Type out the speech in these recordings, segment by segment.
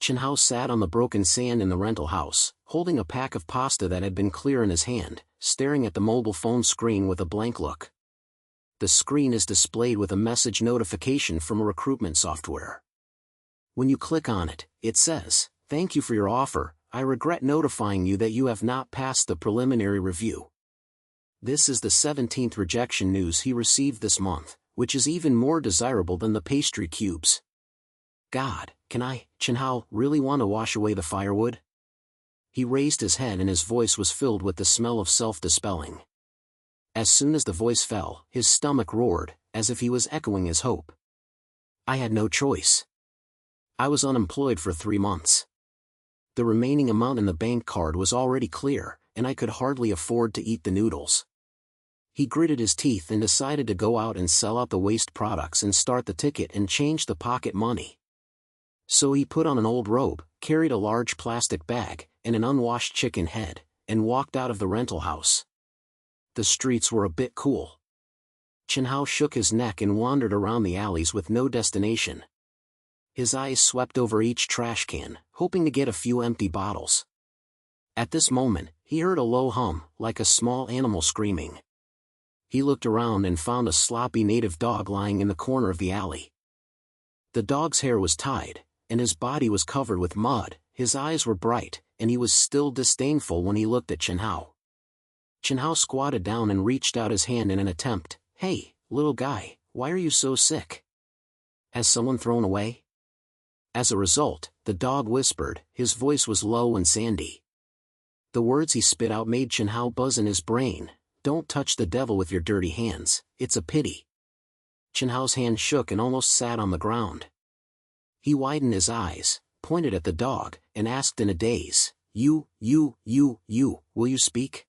Chen Hao sat on the broken sand in the rental house, holding a pack of pasta that had been clear in his hand, staring at the mobile phone screen with a blank look. The screen is displayed with a message notification from a recruitment software. When you click on it, it says, "Thank you for your offer. I regret notifying you that you have not passed the preliminary review." This is the 17th rejection news he received this month, which is even more desirable than the pastry cubes. God, can I, Chen Hao, really want to wash away the firewood? He raised his head and his voice was filled with the smell of self-dispelling. As soon as the voice fell, his stomach roared, as if he was echoing his hope. I had no choice. I was unemployed for 3 months. The remaining amount in the bank card was already clear, and I could hardly afford to eat the noodles. He gritted his teeth and decided to go out and sell out the waste products and start the ticket and change the pocket money. So he put on an old robe, carried a large plastic bag, and an unwashed chicken head, and walked out of the rental house. The streets were a bit cool. Chen Hao shook his neck and wandered around the alleys with no destination. His eyes swept over each trash can, hoping to get a few empty bottles. At this moment, he heard a low hum, like a small animal screaming. He looked around and found a sloppy native dog lying in the corner of the alley. The dog's hair was tied, and his body was covered with mud, his eyes were bright, and he was still disdainful when he looked at Chen Hao. Chen Hao squatted down and reached out his hand in an attempt. Hey, little guy, why are you so sick? Has someone thrown away? As a result, the dog whispered, his voice was low and sandy. The words he spit out made Chen Hao buzz in his brain. Don't touch the devil with your dirty hands, it's a pity. Chen Hao's hand shook and almost sat on the ground. He widened his eyes, pointed at the dog, and asked in a daze, You, will you speak?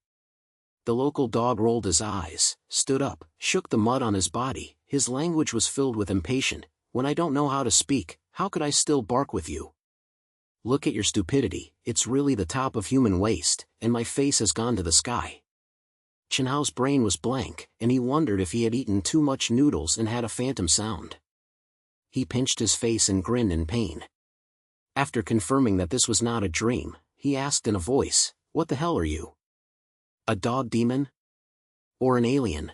The local dog rolled his eyes, stood up, shook the mud on his body, his language was filled with impatience. When I don't know how to speak, how could I still bark with you? Look at your stupidity, it's really the top of human waste, and my face has gone to the sky. Chen Hao's brain was blank, and he wondered if he had eaten too much noodles and had a phantom sound. He pinched his face and grinned in pain. After confirming that this was not a dream, he asked in a voice, What the hell are you? A dog demon? Or an alien?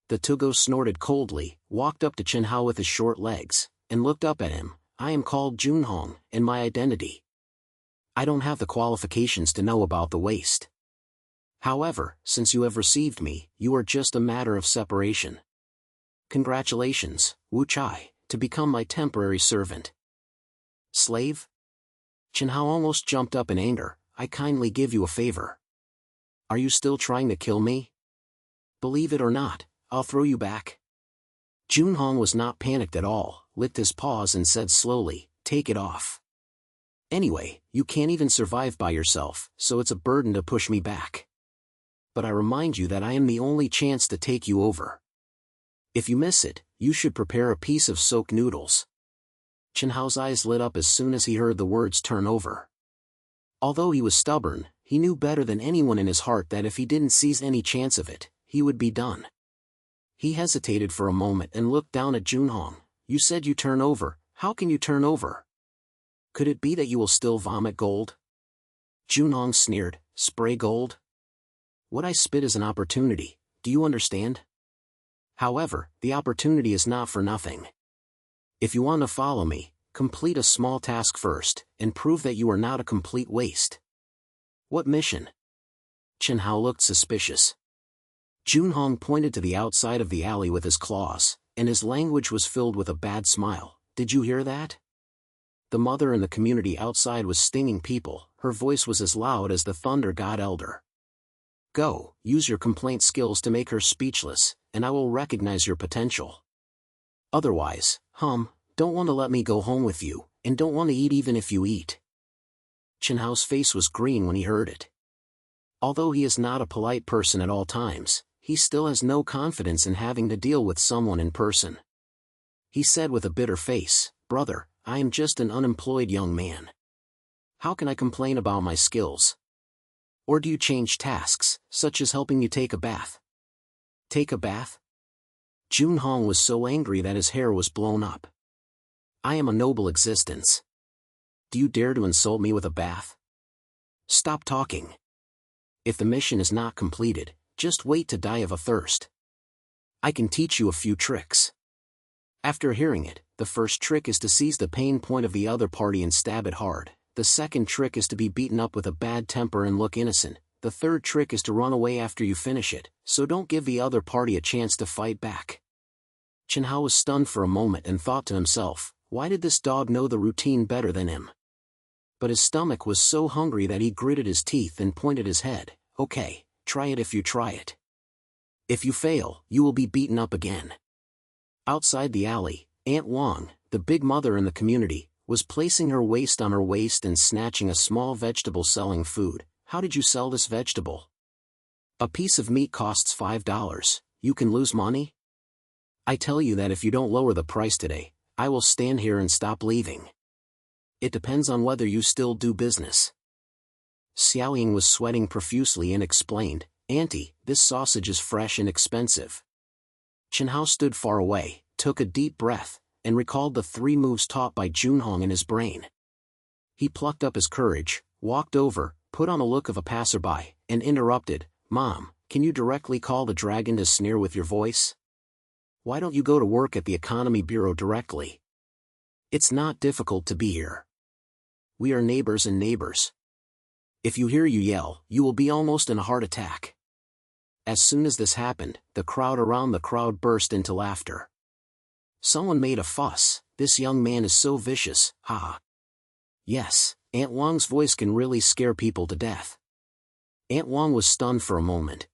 The Tugo snorted coldly, walked up to Chen Hao with his short legs, and looked up at him. I am called Junhong, and my identity. I don't have the qualifications to know about the waste. However, since you have received me, you are just a matter of separation. Congratulations, Wu Chai, to become my temporary servant. Slave? Chen Hao almost jumped up in anger. I kindly give you a favor. Are you still trying to kill me? Believe it or not, I'll throw you back. Junhong was not panicked at all, licked his paws and said slowly, Take it off. Anyway, you can't even survive by yourself, so it's a burden to push me back. But I remind you that I am the only chance to take you over. If you miss it, you should prepare a piece of soaked noodles. Chen Hao's eyes lit up as soon as he heard the words turn over. Although he was stubborn, he knew better than anyone in his heart that if he didn't seize any chance of it, he would be done. He hesitated for a moment and looked down at Junhong. You said you turn over, how can you turn over? Could it be that you will still vomit gold? Junhong sneered, spray gold? What I spit is an opportunity, do you understand? However, the opportunity is not for nothing. If you want to follow me, complete a small task first, and prove that you are not a complete waste. What mission? Chen Hao looked suspicious. Junhong pointed to the outside of the alley with his claws, and his language was filled with a bad smile. Did you hear that? The mother in the community outside was stinging people, her voice was as loud as the thunder god elder. Go, use your complaint skills to make her speechless, and I will recognize your potential. Otherwise, don't want to let me go home with you, and don't want to eat even if you eat. Chen Hao's face was green when he heard it. Although he is not a polite person at all times, he still has no confidence in having to deal with someone in person. He said with a bitter face, Brother, I am just an unemployed young man. How can I complain about my skills? Or do you change tasks, such as helping you take a bath? Take a bath? Junhong was so angry that his hair was blown up. I am a noble existence. Do you dare to insult me with a bath? Stop talking. If the mission is not completed, just wait to die of a thirst. I can teach you a few tricks. After hearing it, the first trick is to seize the pain point of the other party and stab it hard. The second trick is to be beaten up with a bad temper and look innocent. The third trick is to run away after you finish it, so don't give the other party a chance to fight back. Chen Hao was stunned for a moment and thought to himself, why did this dog know the routine better than him? But his stomach was so hungry that he gritted his teeth and pointed his head. Okay, try it if you try it. If you fail, you will be beaten up again. Outside the alley, Aunt Wang, the big mother in the community, was placing her waist on her waist and snatching a small vegetable selling food. How did you sell this vegetable? A piece of meat costs $5. You can lose money? I tell you that if you don't lower the price today, I will stand here and stop leaving. It depends on whether you still do business. Xiaoying was sweating profusely and explained, Auntie, this sausage is fresh and expensive. Chen Hao stood far away, took a deep breath, and recalled the 3 moves taught by Junhong in his brain. He plucked up his courage, walked over, put on a look of a passerby, and interrupted, Mom, can you directly call the dragon to sneer with your voice? Why don't you go to work at the Economy Bureau directly? It's not difficult to be here. We are neighbors and neighbors. If you hear you yell, you will be almost in a heart attack. As soon as this happened, the crowd around the crowd burst into laughter. Someone made a fuss, this young man is so vicious, haha. Yes, Aunt Wang's voice can really scare people to death. Aunt Wang was stunned for a moment.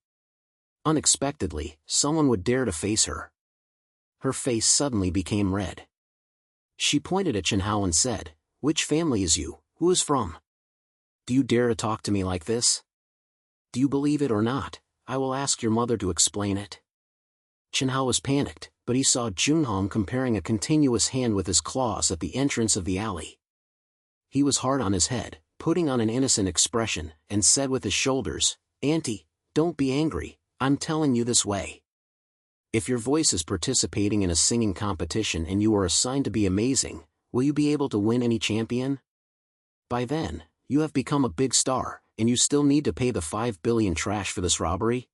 Unexpectedly, someone would dare to face her. Her face suddenly became red. She pointed at Chen Hao and said, Which family is you, who is from? Do you dare to talk to me like this? Do you believe it or not? I will ask your mother to explain it. Chen Hao was panicked, but he saw Junhong comparing a continuous hand with his claws at the entrance of the alley. He was hard on his head, putting on an innocent expression, and said with his shoulders, Auntie, don't be angry, I'm telling you this way. If your voice is participating in a singing competition and you are assigned to be amazing, will you be able to win any champion? By then, you have become a big star, and you still need to pay the 5 billion trash for this robbery?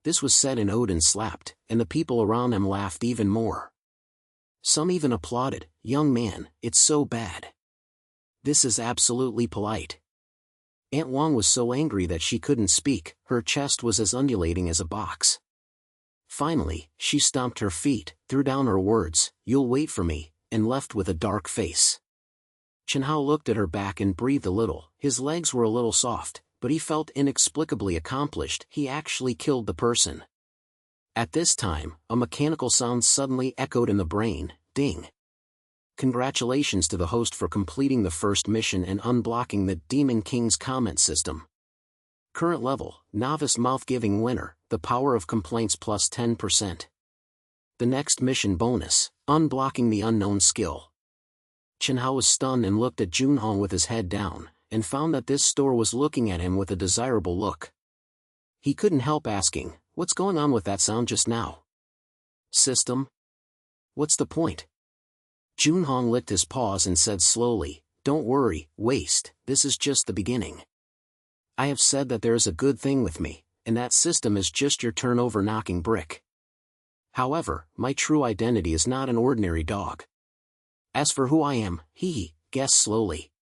This was said in ode and slapped, and the people around him laughed even more. Some even applauded, Young man, it's so bad. This is absolutely polite. Aunt Wang was so angry that she couldn't speak, her chest was as undulating as a box. Finally, she stomped her feet, threw down her words, You'll wait for me, and left with a dark face. Chen Hao looked at her back and breathed a little, his legs were a little soft, but he felt inexplicably accomplished, he actually killed the person. At this time, a mechanical sound suddenly echoed in the brain, ding. Congratulations to the host for completing the first mission and unblocking the Demon King's comment system. Current level, Novice Mouth-Giving Winner, the power of complaints plus 10%. The next mission bonus, Unblocking the Unknown Skill. Chen Hao was stunned and looked at Junhong with his head down, and found that this store was looking at him with a desirable look. He couldn't help asking, what's going on with that sound just now? System? What's the point? Junhong licked his paws and said slowly, Don't worry, waste, this is just the beginning. I have said that there is a good thing with me, and that system is just your turnover knocking brick. However, my true identity is not an ordinary dog. As for who I am, he guessed slowly.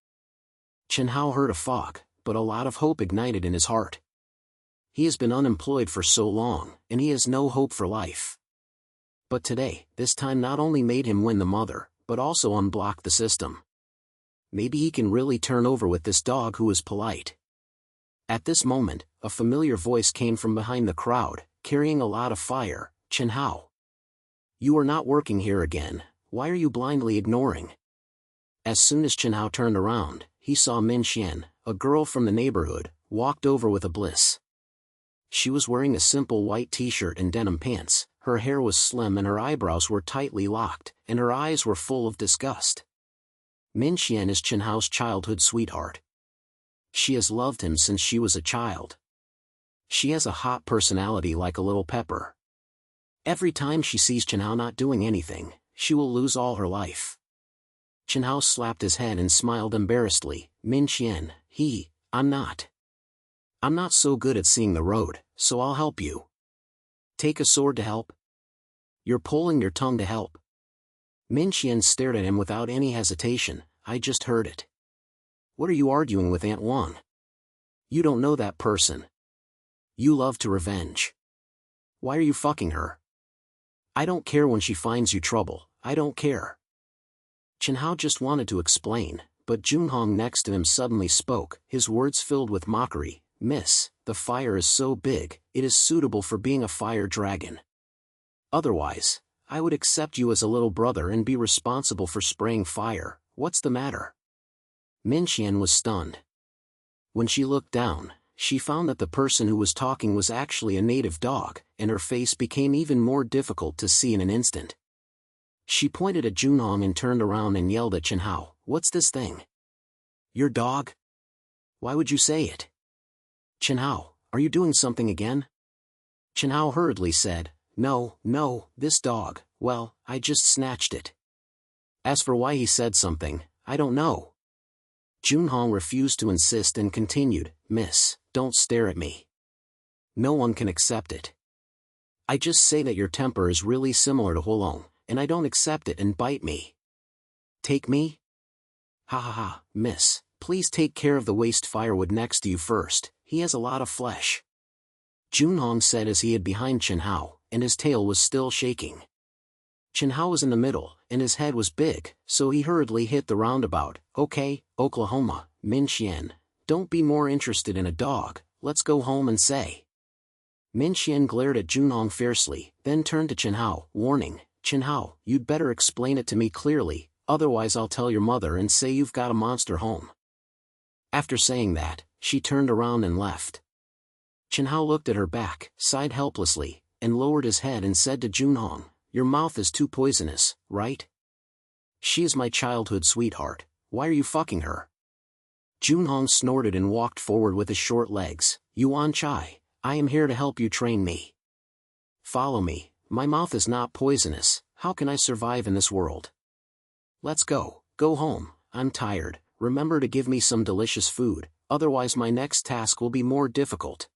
Chen Hao heard a fog, but a lot of hope ignited in his heart. He has been unemployed for so long, and he has no hope for life. But today, this time not only made him win the mother, but also unblock the system. Maybe he can really turn over with this dog who is polite. At this moment, a familiar voice came from behind the crowd, carrying a lot of fire, Chen Hao. You are not working here again, why are you blindly ignoring? As soon as Chen Hao turned around, he saw Min Xian, a girl from the neighborhood, walked over with a bliss. She was wearing a simple white t-shirt and denim pants, her hair was slim and her eyebrows were tightly locked, and her eyes were full of disgust. Min Xian is Chen Hao's childhood sweetheart. She has loved him since she was a child. She has a hot personality like a little pepper. Every time she sees Chen Hao not doing anything, she will lose all her life. Chen Hao slapped his head and smiled embarrassedly. Min Qian, I'm not. I'm not so good at seeing the road, so I'll help you. Take a sword to help? You're pulling your tongue to help. Min Qian stared at him without any hesitation. I just heard it. What are you arguing with Aunt Wang? You don't know that person. You love to revenge. Why are you fucking her? I don't care when she finds you trouble, I don't care. Chen Hao just wanted to explain, but Junhong next to him suddenly spoke, his words filled with mockery. Miss, the fire is so big, it is suitable for being a fire dragon. Otherwise, I would accept you as a little brother and be responsible for spraying fire. What's the matter? Min Qian was stunned. When she looked down, she found that the person who was talking was actually a native dog, and her face became even more difficult to see in an instant. She pointed at Junhong and turned around and yelled at Chen Hao, "What's this thing? Your dog? Why would you say it? Chen Hao, are you doing something again?" Chen Hao hurriedly said, No, this dog, well, I just snatched it. As for why he said something, I don't know. Junhong refused to insist and continued, Miss, don't stare at me. No one can accept it. I just say that your temper is really similar to Huolong, and I don't accept it and bite me. Take me? Ha ha ha, miss, please take care of the waste firewood next to you first, he has a lot of flesh. Junhong said as he hid behind Chen Hao, and his tail was still shaking. Chen Hao was in the middle, and his head was big, so he hurriedly hit the roundabout. Okay, Oklahoma, Min Qian, don't be more interested in a dog, let's go home and say. Min Qian glared at Junhong fiercely, then turned to Chen Hao, warning, Chen Hao, you'd better explain it to me clearly, otherwise I'll tell your mother and say you've got a monster home. After saying that, she turned around and left. Chen Hao looked at her back, sighed helplessly, and lowered his head and said to Junhong, your mouth is too poisonous, right? She is my childhood sweetheart, why are you fucking her? Junhong snorted and walked forward with his short legs. Yuan Chai, I am here to help you train me. Follow me, my mouth is not poisonous, how can I survive in this world? Let's go home, I'm tired, remember to give me some delicious food, otherwise my next task will be more difficult.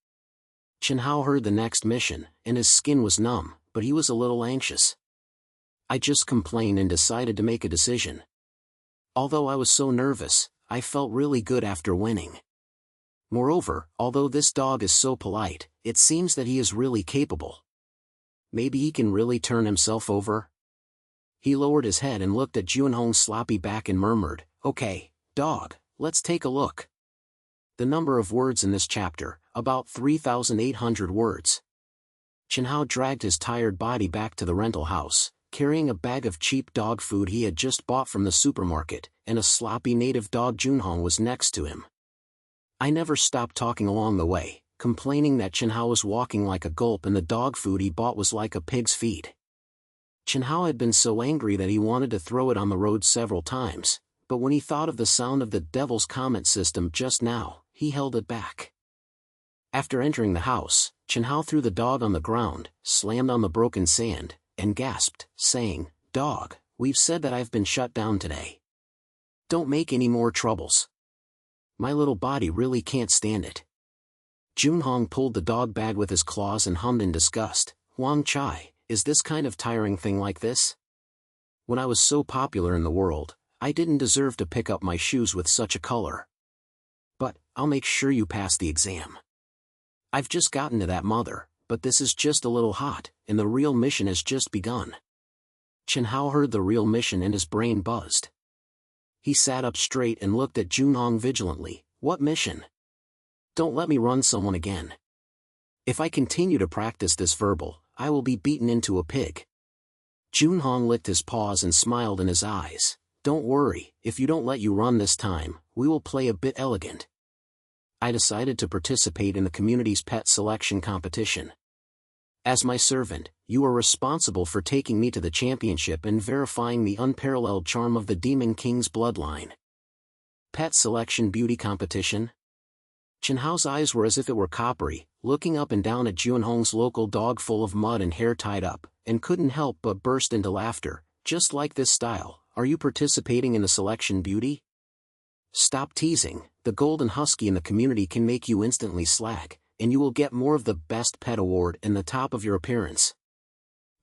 Chen Hao heard the next mission, and his skin was numb, but he was a little anxious. I just complained and decided to make a decision. Although I was so nervous, I felt really good after winning. Moreover, although this dog is so polite, it seems that he is really capable. Maybe he can really turn himself over? He lowered his head and looked at Junhong's sloppy back and murmured, okay, dog, let's take a look. The number of words in this chapter, about 3,800 words. Chen Hao dragged his tired body back to the rental house, carrying a bag of cheap dog food he had just bought from the supermarket, and a sloppy native dog. Junhong was next to him. I never stopped talking along the way, complaining that Chen Hao was walking like a gulp and the dog food he bought was like a pig's feed. Chen Hao had been so angry that he wanted to throw it on the road several times, but when he thought of the sound of the devil's comment system just now, he held it back. After entering the house, Chen Hao threw the dog on the ground, slammed on the broken sand, and gasped, saying, Dog, we've said that I've been shut down today. Don't make any more troubles. My little body really can't stand it. Junhong pulled the dog bag with his claws and hummed in disgust, Huang Chai, is this kind of tiring thing like this? When I was so popular in the world, I didn't deserve to pick up my shoes with such a color. But, I'll make sure you pass the exam. I've just gotten to that mother, but this is just a little hot, and the real mission has just begun. Chen Hao heard the real mission and his brain buzzed. He sat up straight and looked at Junhong vigilantly, what mission? Don't let me run someone again. If I continue to practice this verbal, I will be beaten into a pig. Junhong licked his paws and smiled in his eyes. Don't worry, if you don't let you run this time, we will play a bit elegant. I decided to participate in the community's pet selection competition. As my servant, you are responsible for taking me to the championship and verifying the unparalleled charm of the Demon King's bloodline. Pet selection beauty competition? Chen Hao's eyes were as if it were coppery, looking up and down at Junhong's local dog full of mud and hair tied up, and couldn't help but burst into laughter. Just like this style, are you participating in the selection, beauty? Stop teasing, the golden husky in the community can make you instantly slag, and you will get more of the best pet award and the top of your appearance.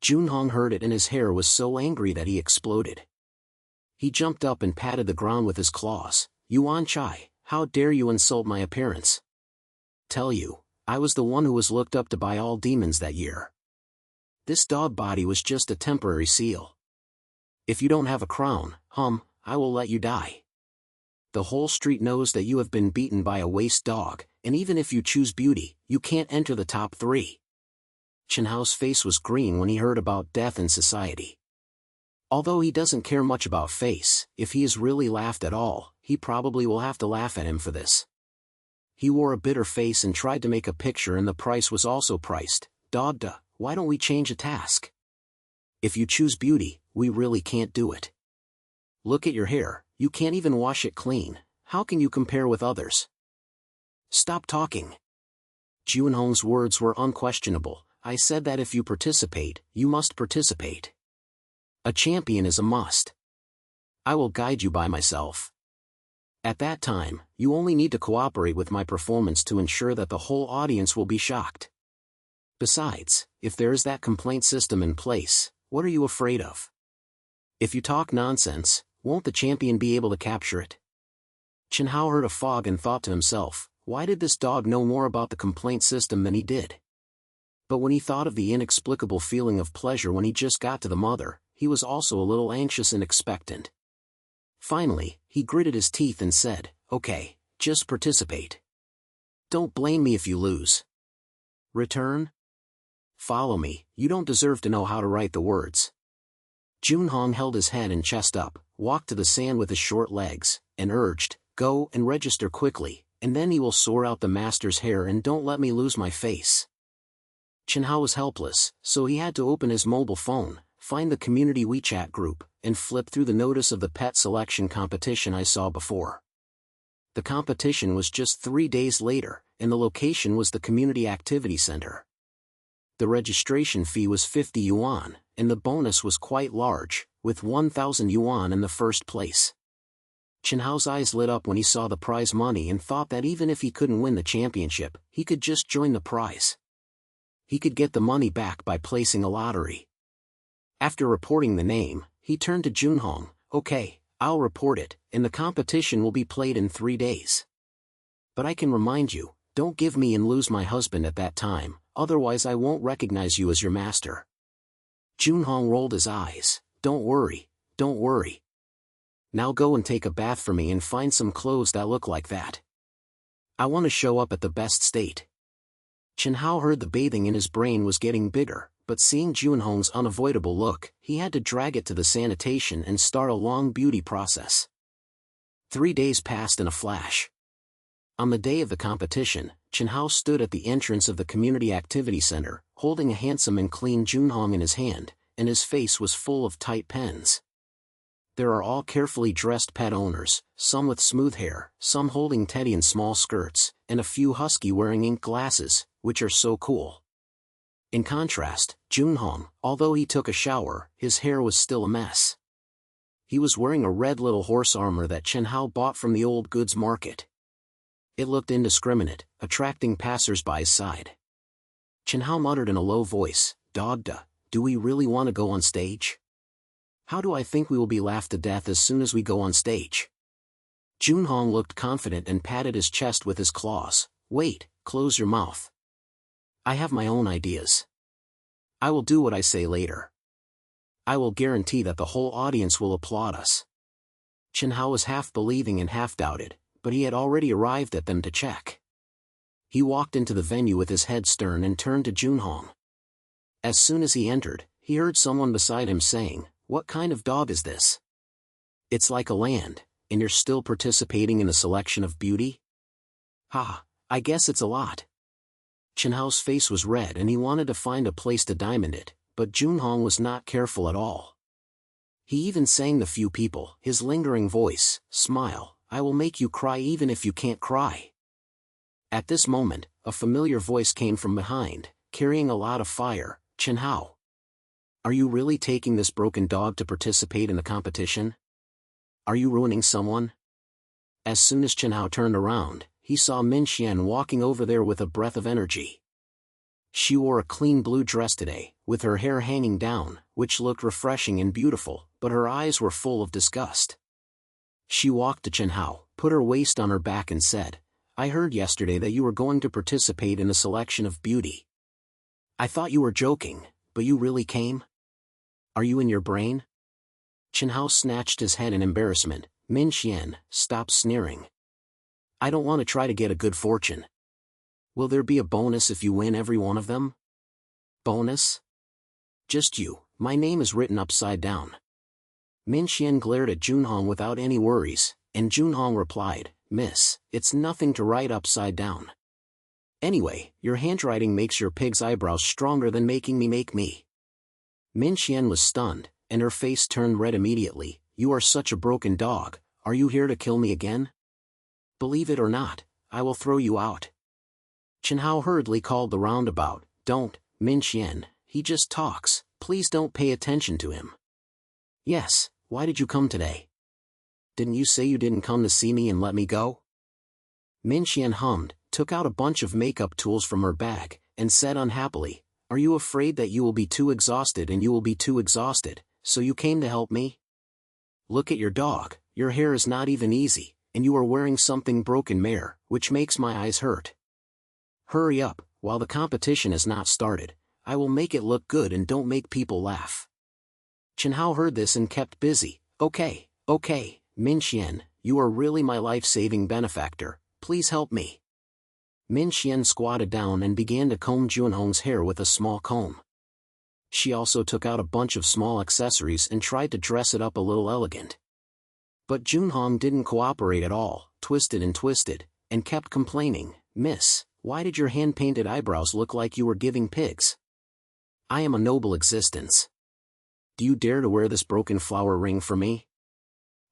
Junhong heard it and his hair was so angry that he exploded. He jumped up and patted the ground with his claws. Yuan Chai, how dare you insult my appearance? Tell you, I was the one who was looked up to by all demons that year. This dog body was just a temporary seal. If you don't have a crown, I will let you die. The whole street knows that you have been beaten by a waste dog, and even if you choose beauty, you can't enter the top 3. Chen Hao's face was green when he heard about death in society. Although he doesn't care much about face, if he is really laughed at all, he probably will have to laugh at him for this. He wore a bitter face and tried to make a picture, and the price was also priced. Dogda, why don't we change a task? If you choose beauty, we really can't do it. Look at your hair, you can't even wash it clean, how can you compare with others? Stop talking. Junhong's words were unquestionable. I said that if you participate, you must participate. A champion is a must. I will guide you by myself. At that time, you only need to cooperate with my performance to ensure that the whole audience will be shocked. Besides, if there is that complaint system in place, what are you afraid of? If you talk nonsense, won't the champion be able to capture it? Chen Hao heard a fog and thought to himself, why did this dog know more about the complaint system than he did? But when he thought of the inexplicable feeling of pleasure when he just got to the mother, he was also a little anxious and expectant. Finally, he gritted his teeth and said, okay, just participate. Don't blame me if you lose. Return? Follow me, you don't deserve to know how to write the words. Junhong held his head and chest up, walked to the sand with his short legs, and urged, go and register quickly, and then he will sort out the master's hair and don't let me lose my face. Chen Hao was helpless, so he had to open his mobile phone, find the community WeChat group, and flip through the notice of the pet selection competition I saw before. The competition was just 3 days later, and the location was the Community Activity Center. The registration fee was 50 yuan, and the bonus was quite large, with 1,000 yuan in the first place. Chen Hao's eyes lit up when he saw the prize money and thought that even if he couldn't win the championship, he could just join the prize. He could get the money back by placing a lottery. After reporting the name, he turned to Junhong, okay, I'll report it, and the competition will be played in 3 days. But I can remind you, don't give me and lose my husband at that time, otherwise I won't recognize you as your master. Junhong rolled his eyes, don't worry. Now go and take a bath for me and find some clothes that look like that. I want to show up at the best state. Chen Hao heard the bathing in his brain was getting bigger, but seeing Junhong's unavoidable look, he had to drag it to the sanitation and start a long beauty process. 3 days passed in a flash. On the day of the competition, Chen Hao stood at the entrance of the Community Activity Center, holding a handsome and clean Junhong in his hand, and his face was full of tight pens. There are all carefully dressed pet owners, some with smooth hair, some holding teddy in small skirts, and a few husky wearing ink glasses, which are so cool. In contrast, Junhong, although he took a shower, his hair was still a mess. He was wearing a red little horse armor that Chen Hao bought from the old goods market. It looked indiscriminate, attracting passers-by's side. Chen Hao muttered in a low voice, Dogda, do we really want to go on stage? How do I think we will be laughed to death as soon as we go on stage? Junhong looked confident and patted his chest with his claws. Wait, close your mouth. I have my own ideas. I will do what I say later. I will guarantee that the whole audience will applaud us. Chen Hao was half believing and half doubted, but he had already arrived at them to check. He walked into the venue with his head stern and turned to Junhong. As soon as he entered, he heard someone beside him saying, what kind of dog is this? It's like a land, and you're still participating in the selection of beauty? Ha, I guess it's a lot. Chen Hao's face was red and he wanted to find a place to diamond it, but Junhong was not careful at all. He even sang the few people, his lingering voice, smile, I will make you cry even if you can't cry. At this moment, a familiar voice came from behind, carrying a lot of fire, Chen Hao. Are you really taking this broken dog to participate in the competition? Are you ruining someone? As soon as Chen Hao turned around, he saw Min Xian walking over there with a breath of energy. She wore a clean blue dress today, with her hair hanging down, which looked refreshing and beautiful, but her eyes were full of disgust. She walked to Chen Hao, put her waist on her back and said, "I heard yesterday that you were going to participate in a selection of beauty. I thought you were joking, but you really came? Are you in your brain?" Chen Hao snatched his head in embarrassment. "Min Xian, stop sneering. I don't want to try to get a good fortune. Will there be a bonus if you win every one of them?" "Bonus? Just you, my name is written upside down." Min Xian glared at Junhong without any worries, and Junhong replied, "Miss, it's nothing to write upside down. Anyway, your handwriting makes your pig's eyebrows stronger than making me make me." Min Xian was stunned, and her face turned red immediately. "You are such a broken dog, are you here to kill me again? Believe it or not, I will throw you out." Chen Hao hurriedly called the roundabout. "Don't, Min Xian, he just talks, please don't pay attention to him." "Yes, why did you come today? Didn't you say you didn't come to see me and let me go?" Min Xian hummed, took out a bunch of makeup tools from her bag, and said unhappily, "Are you afraid that you will be too exhausted and you will be too exhausted, so you came to help me? Look at your dog, your hair is not even easy, and you are wearing something broken mare, which makes my eyes hurt. Hurry up, while the competition has not started, I will make it look good and don't make people laugh." Chen Hao heard this and kept busy. Okay, Min Xian, you are really my life-saving benefactor, please help me." Min Xian squatted down and began to comb Junhong's hair with a small comb. She also took out a bunch of small accessories and tried to dress it up a little elegant. But Junhong didn't cooperate at all, twisted and kept complaining, "Miss, why did your hand-painted eyebrows look like you were giving pigs? I am a noble existence. Do you dare to wear this broken flower ring for me?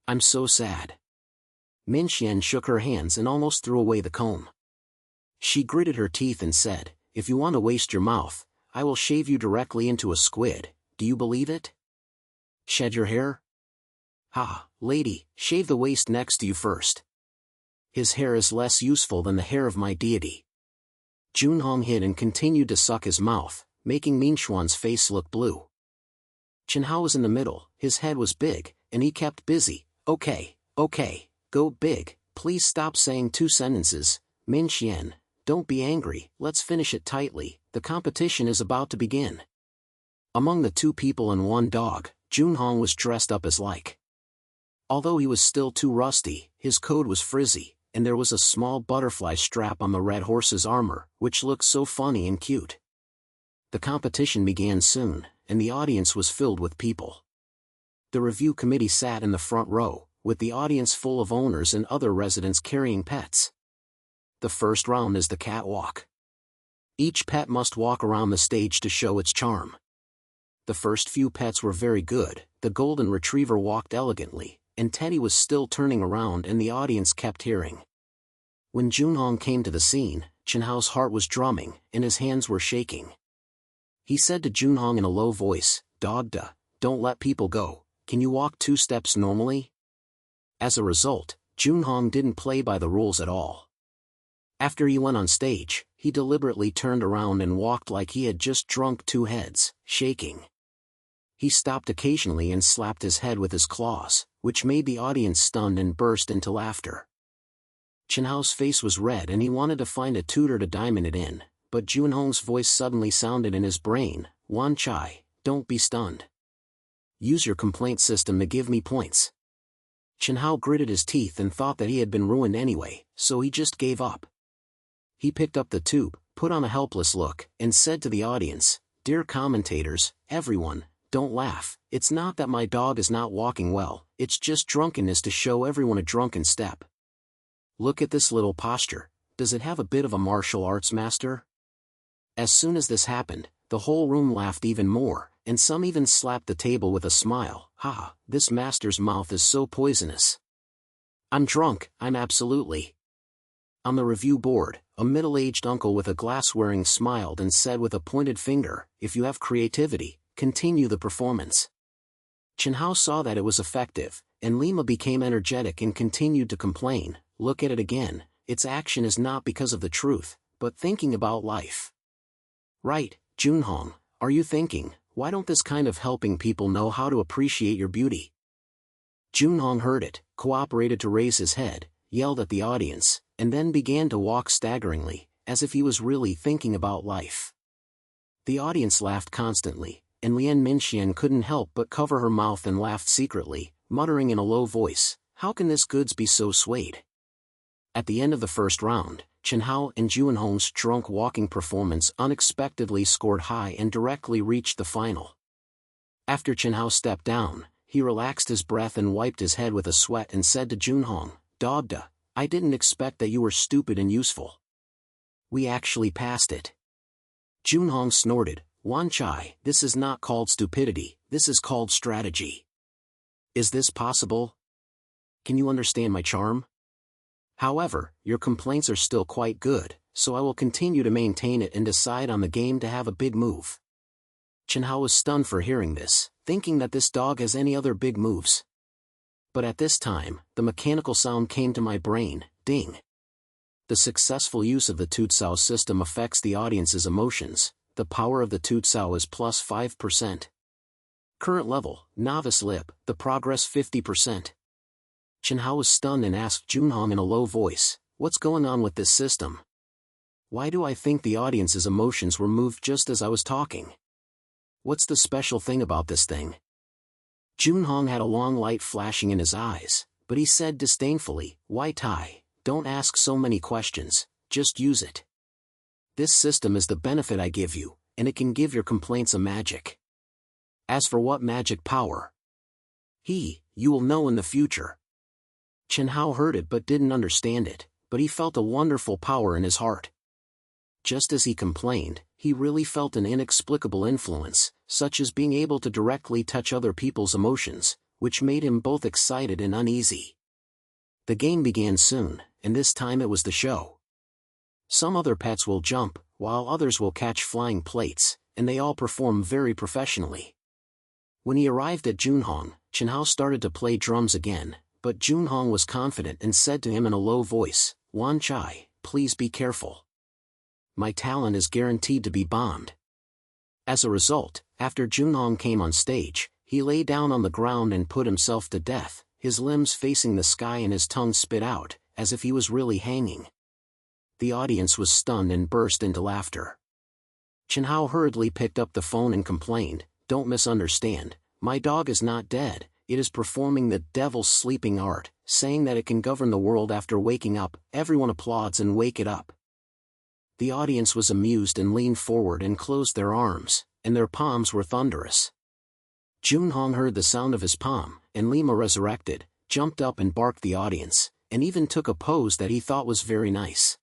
I'm so sad." Min Xian shook her hands and almost threw away the comb. She gritted her teeth and said, "If you want to waste your mouth, I will shave you directly into a squid, do you believe it? Shed your hair? Ha, lady, shave the waist next to you first. His hair is less useful than the hair of my deity." Junhong hid and continued to suck his mouth, making Min Xuan's face look blue. Chen Hao was in the middle, his head was big, and he kept busy. Okay, go big, please stop saying two sentences, Min Xian, don't be angry, let's finish it tightly, the competition is about to begin. Among the two people and one dog, Junhong was dressed up as like. Although he was still too rusty, his coat was frizzy, and there was a small butterfly strap on the red horse's armor, which looked so funny and cute. The competition began soon, and the audience was filled with people. The review committee sat in the front row, with the audience full of owners and other residents carrying pets. The first round is the catwalk. Each pet must walk around the stage to show its charm. The first few pets were very good, the golden retriever walked elegantly, and Teddy was still turning around and the audience kept hearing. When Junhong came to the scene, Chen Hao's heart was drumming, and his hands were shaking. He said to Junhong in a low voice, "Dogda, don't let people go, can you walk 2 steps normally?" As a result, Junhong didn't play by the rules at all. After he went on stage, he deliberately turned around and walked like he had just drunk 2 heads, shaking. He stopped occasionally and slapped his head with his claws, which made the audience stunned and burst into laughter. Chen Hao's face was red and he wanted to find a tutor to diamond it in, but Junhong's voice suddenly sounded in his brain, "Wan Chai, don't be stunned. Use your complaint system to give me points." Chen Hao gritted his teeth and thought that he had been ruined anyway, so he just gave up. He picked up the tube, put on a helpless look, and said to the audience, "Dear commentators, everyone, don't laugh, it's not that my dog is not walking well, it's just drunkenness to show everyone a drunken step. Look at this little posture, does it have a bit of a martial arts master?" As soon as this happened, the whole room laughed even more, and some even slapped the table with a smile. "Ha, this master's mouth is so poisonous. I'm drunk, I'm absolutely." On the review board, a middle-aged uncle with a glass-wearing smiled and said with a pointed finger, "If you have creativity, continue the performance. Chen Hao saw that it was effective, and Lima became energetic and continued to complain, look at it again, its action is not because of the truth, but thinking about life. Right, Junhong, are you thinking, why don't this kind of helping people know how to appreciate your beauty? Junhong heard it, cooperated to raise his head, yelled at the audience, and then began to walk staggeringly, as if he was really thinking about life. The audience laughed constantly, and Lian Minxian couldn't help but cover her mouth and laughed secretly, muttering in a low voice, how can this goods be so swayed? At the end of the first round, Chen Hao and Junhong's drunk walking performance unexpectedly scored high and directly reached the final. After Chen Hao stepped down, he relaxed his breath and wiped his head with a sweat and said to Junhong, Dogda, I didn't expect that you were stupid and useful. We actually passed it. Junhong snorted, Wan Chai, this is not called stupidity, this is called strategy. Is this possible? Can you understand my charm? However, your complaints are still quite good, so I will continue to maintain it and decide on the game to have a big move. Chen Hao was stunned for hearing this, thinking that this dog has any other big moves. But at this time, the mechanical sound came to my brain, ding. The successful use of the Tutsao system affects the audience's emotions, the power of the Tutsao is plus 5%. Current level, novice lip, the progress 50%. Chen Hao was stunned and asked Junhong in a low voice, what's going on with this system? Why do I think the audience's emotions were moved just as I was talking? What's the special thing about this thing? Junhong had a long light flashing in his eyes, but he said disdainfully, Why Tai, don't ask so many questions, just use it. This system is the benefit I give you, and it can give your complaints a magic. As for what magic power? You will know in the future. Chen Hao heard it but didn't understand it, but he felt a wonderful power in his heart. Just as he complained, he really felt an inexplicable influence, such as being able to directly touch other people's emotions, which made him both excited and uneasy. The game began soon, and this time it was the show. Some other pets will jump, while others will catch flying plates, and they all perform very professionally. When he arrived at Junhong, Chen Hao started to play drums again, but Junhong was confident and said to him in a low voice, Wan Chai, please be careful. My talent is guaranteed to be bombed. As a result, after Junhong came on stage, he lay down on the ground and put himself to death, his limbs facing the sky and his tongue spit out, as if he was really hanging. The audience was stunned and burst into laughter. Chen Hao hurriedly picked up the phone and complained, Don't misunderstand, my dog is not dead, it is performing the devil's sleeping art, saying that it can govern the world after waking up, everyone applauds and wake it up. The audience was amused and leaned forward and closed their arms, and their palms were thunderous. Junhong heard the sound of his palm, and Lima resurrected, jumped up and barked the audience, and even took a pose that he thought was very nice.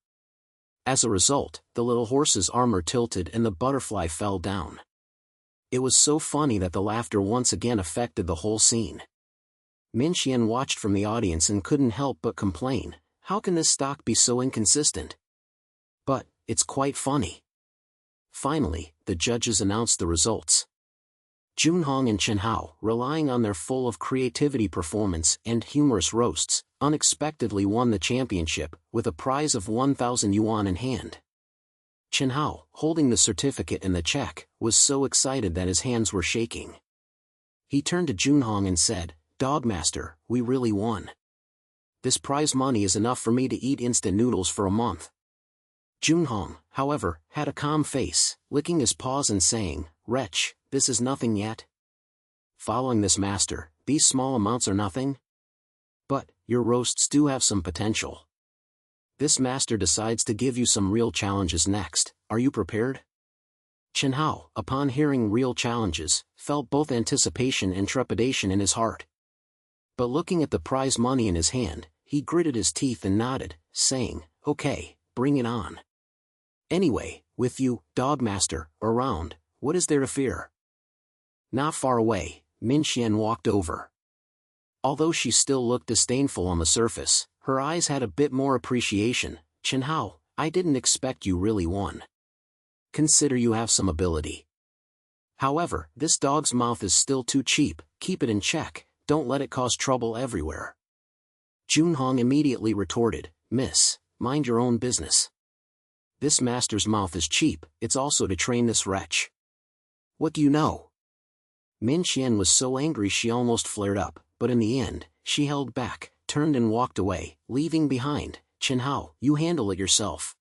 As a result, the little horse's armor tilted and the butterfly fell down. It was so funny that the laughter once again affected the whole scene. Minxian watched from the audience and couldn't help but complain, how can this stock be so inconsistent? But, it's quite funny. Finally, the judges announced the results. Junhong and Chen Hao, relying on their full of creativity performance and humorous roasts, unexpectedly won the championship, with a prize of 1,000 yuan in hand. Chen Hao, holding the certificate and the check, was so excited that his hands were shaking. He turned to Junhong and said, Dogmaster, we really won. This prize money is enough for me to eat instant noodles for a month. Junhong, however, had a calm face, licking his paws and saying, Wretch, this is nothing yet. Following this master, these small amounts are nothing? But, your roasts do have some potential. This master decides to give you some real challenges next, are you prepared? Chen Hao, upon hearing real challenges, felt both anticipation and trepidation in his heart. But looking at the prize money in his hand, he gritted his teeth and nodded, saying, Okay, bring it on. Anyway, with you, Dogmaster, around, what is there to fear? Not far away, Minxian walked over. Although she still looked disdainful on the surface, her eyes had a bit more appreciation. Chen Hao, I didn't expect you really won. Consider you have some ability. However, this dog's mouth is still too cheap, keep it in check, don't let it cause trouble everywhere. Junhong immediately retorted, Miss, mind your own business. This master's mouth is cheap, it's also to train this wretch. What do you know? Min Xian was so angry she almost flared up, but in the end, she held back, turned and walked away, leaving behind, Chen Hao, you handle it yourself.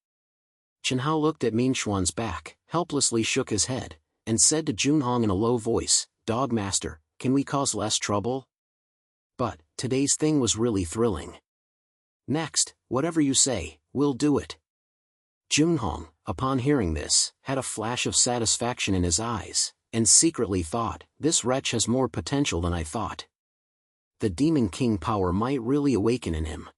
Chen Hao looked at Min Xuan's back, helplessly shook his head, and said to Junhong in a low voice, Dog master, can we cause less trouble? But, today's thing was really thrilling. Next, whatever you say, we'll do it. Junhong, upon hearing this, had a flash of satisfaction in his eyes, and secretly thought, this wretch has more potential than I thought. The Demon King power might really awaken in him.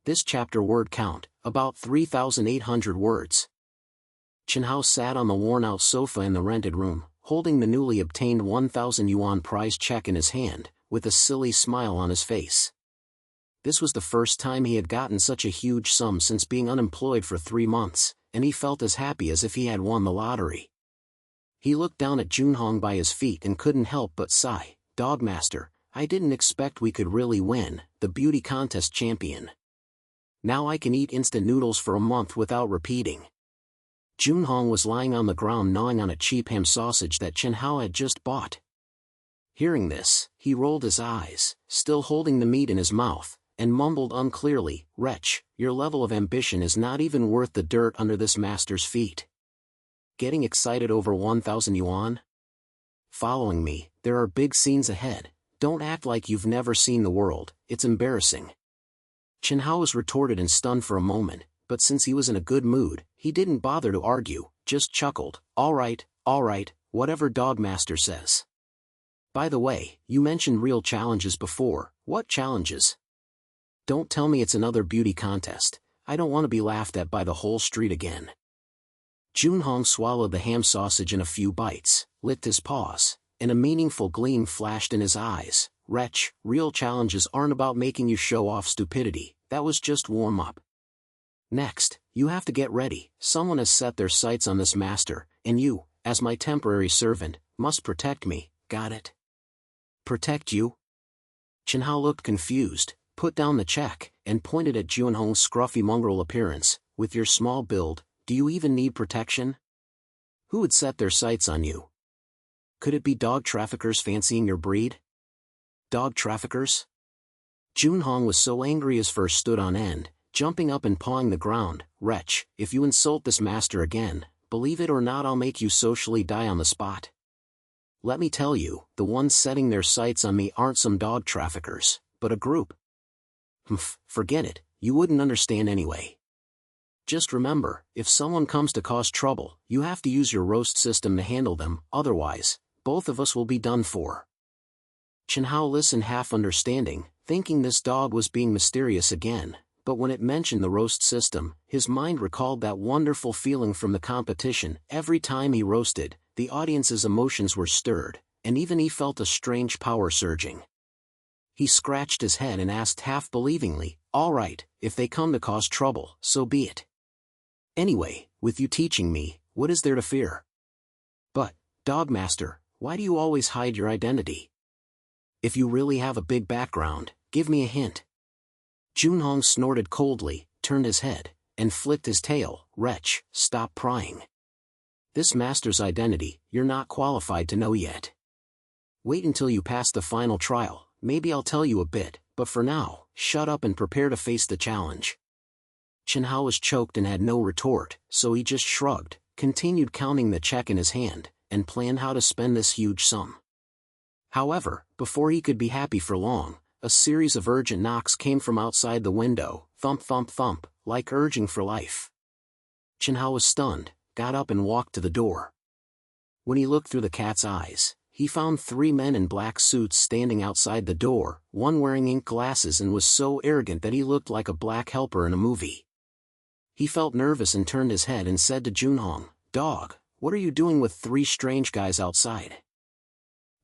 This chapter word count, about 3,800 words. Chen Hao sat on the worn-out sofa in the rented room, holding the newly obtained 1,000 yuan prize check in his hand, with a silly smile on his face. This was the first time he had gotten such a huge sum since being unemployed for 3 months, and he felt as happy as if he had won the lottery. He looked down at Junhong by his feet and couldn't help but sigh, Dogmaster, I didn't expect we could really win, the beauty contest champion. Now I can eat instant noodles for a month without repeating. Junhong was lying on the ground gnawing on a cheap ham sausage that Chen Hao had just bought. Hearing this, he rolled his eyes, still holding the meat in his mouth, and mumbled unclearly, Wretch, your level of ambition is not even worth the dirt under this master's feet. Getting excited over 1,000 yuan? Following me, there are big scenes ahead, don't act like you've never seen the world, it's embarrassing. Chen Hao was retorted and stunned for a moment, but since he was in a good mood, he didn't bother to argue, just chuckled, all right, whatever Dogmaster says. By the way, you mentioned real challenges before, what challenges? Don't tell me it's another beauty contest, I don't want to be laughed at by the whole street again. Junhong swallowed the ham sausage in a few bites, licked his paws, and a meaningful gleam flashed in his eyes. Wretch, real challenges aren't about making you show off stupidity, that was just warm-up. Next, you have to get ready, someone has set their sights on this master, and you, as my temporary servant, must protect me, got it? Protect you? Chen Hao looked confused, put down the check, and pointed at Junhong's scruffy mongrel appearance, with your small build, do you even need protection? Who would set their sights on you? Could it be dog traffickers fancying your breed? Dog traffickers? Junhong was so angry his fur stood on end, jumping up and pawing the ground. Wretch, if you insult this master again, believe it or not I'll make you socially die on the spot. Let me tell you, the ones setting their sights on me aren't some dog traffickers, but a group. Forget it, you wouldn't understand anyway. Just remember, if someone comes to cause trouble, you have to use your roast system to handle them, otherwise, both of us will be done for. Chen Hao listened half understanding, thinking this dog was being mysterious again, but when it mentioned the roast system, his mind recalled that wonderful feeling from the competition. Every time he roasted, the audience's emotions were stirred, and even he felt a strange power surging. He scratched his head and asked half-believingly, all right, if they come to cause trouble, so be it. Anyway, with you teaching me, what is there to fear? But, Dogmaster, why do you always hide your identity? If you really have a big background, give me a hint. Junhong snorted coldly, turned his head, and flicked his tail. Wretch, stop prying. This master's identity, you're not qualified to know yet. Wait until you pass the final trial, maybe I'll tell you a bit, but for now, shut up and prepare to face the challenge. Chen Hao was choked and had no retort, so he just shrugged, continued counting the check in his hand, and planned how to spend this huge sum. However, before he could be happy for long, a series of urgent knocks came from outside the window, thump thump thump, like urging for life. Chen Hao was stunned, got up and walked to the door. When he looked through the cat's eyes, he found 3 men in black suits standing outside the door, one wearing ink glasses and was so arrogant that he looked like a black helper in a movie. He felt nervous and turned his head and said to Junhong, Dog, what are you doing with 3 strange guys outside?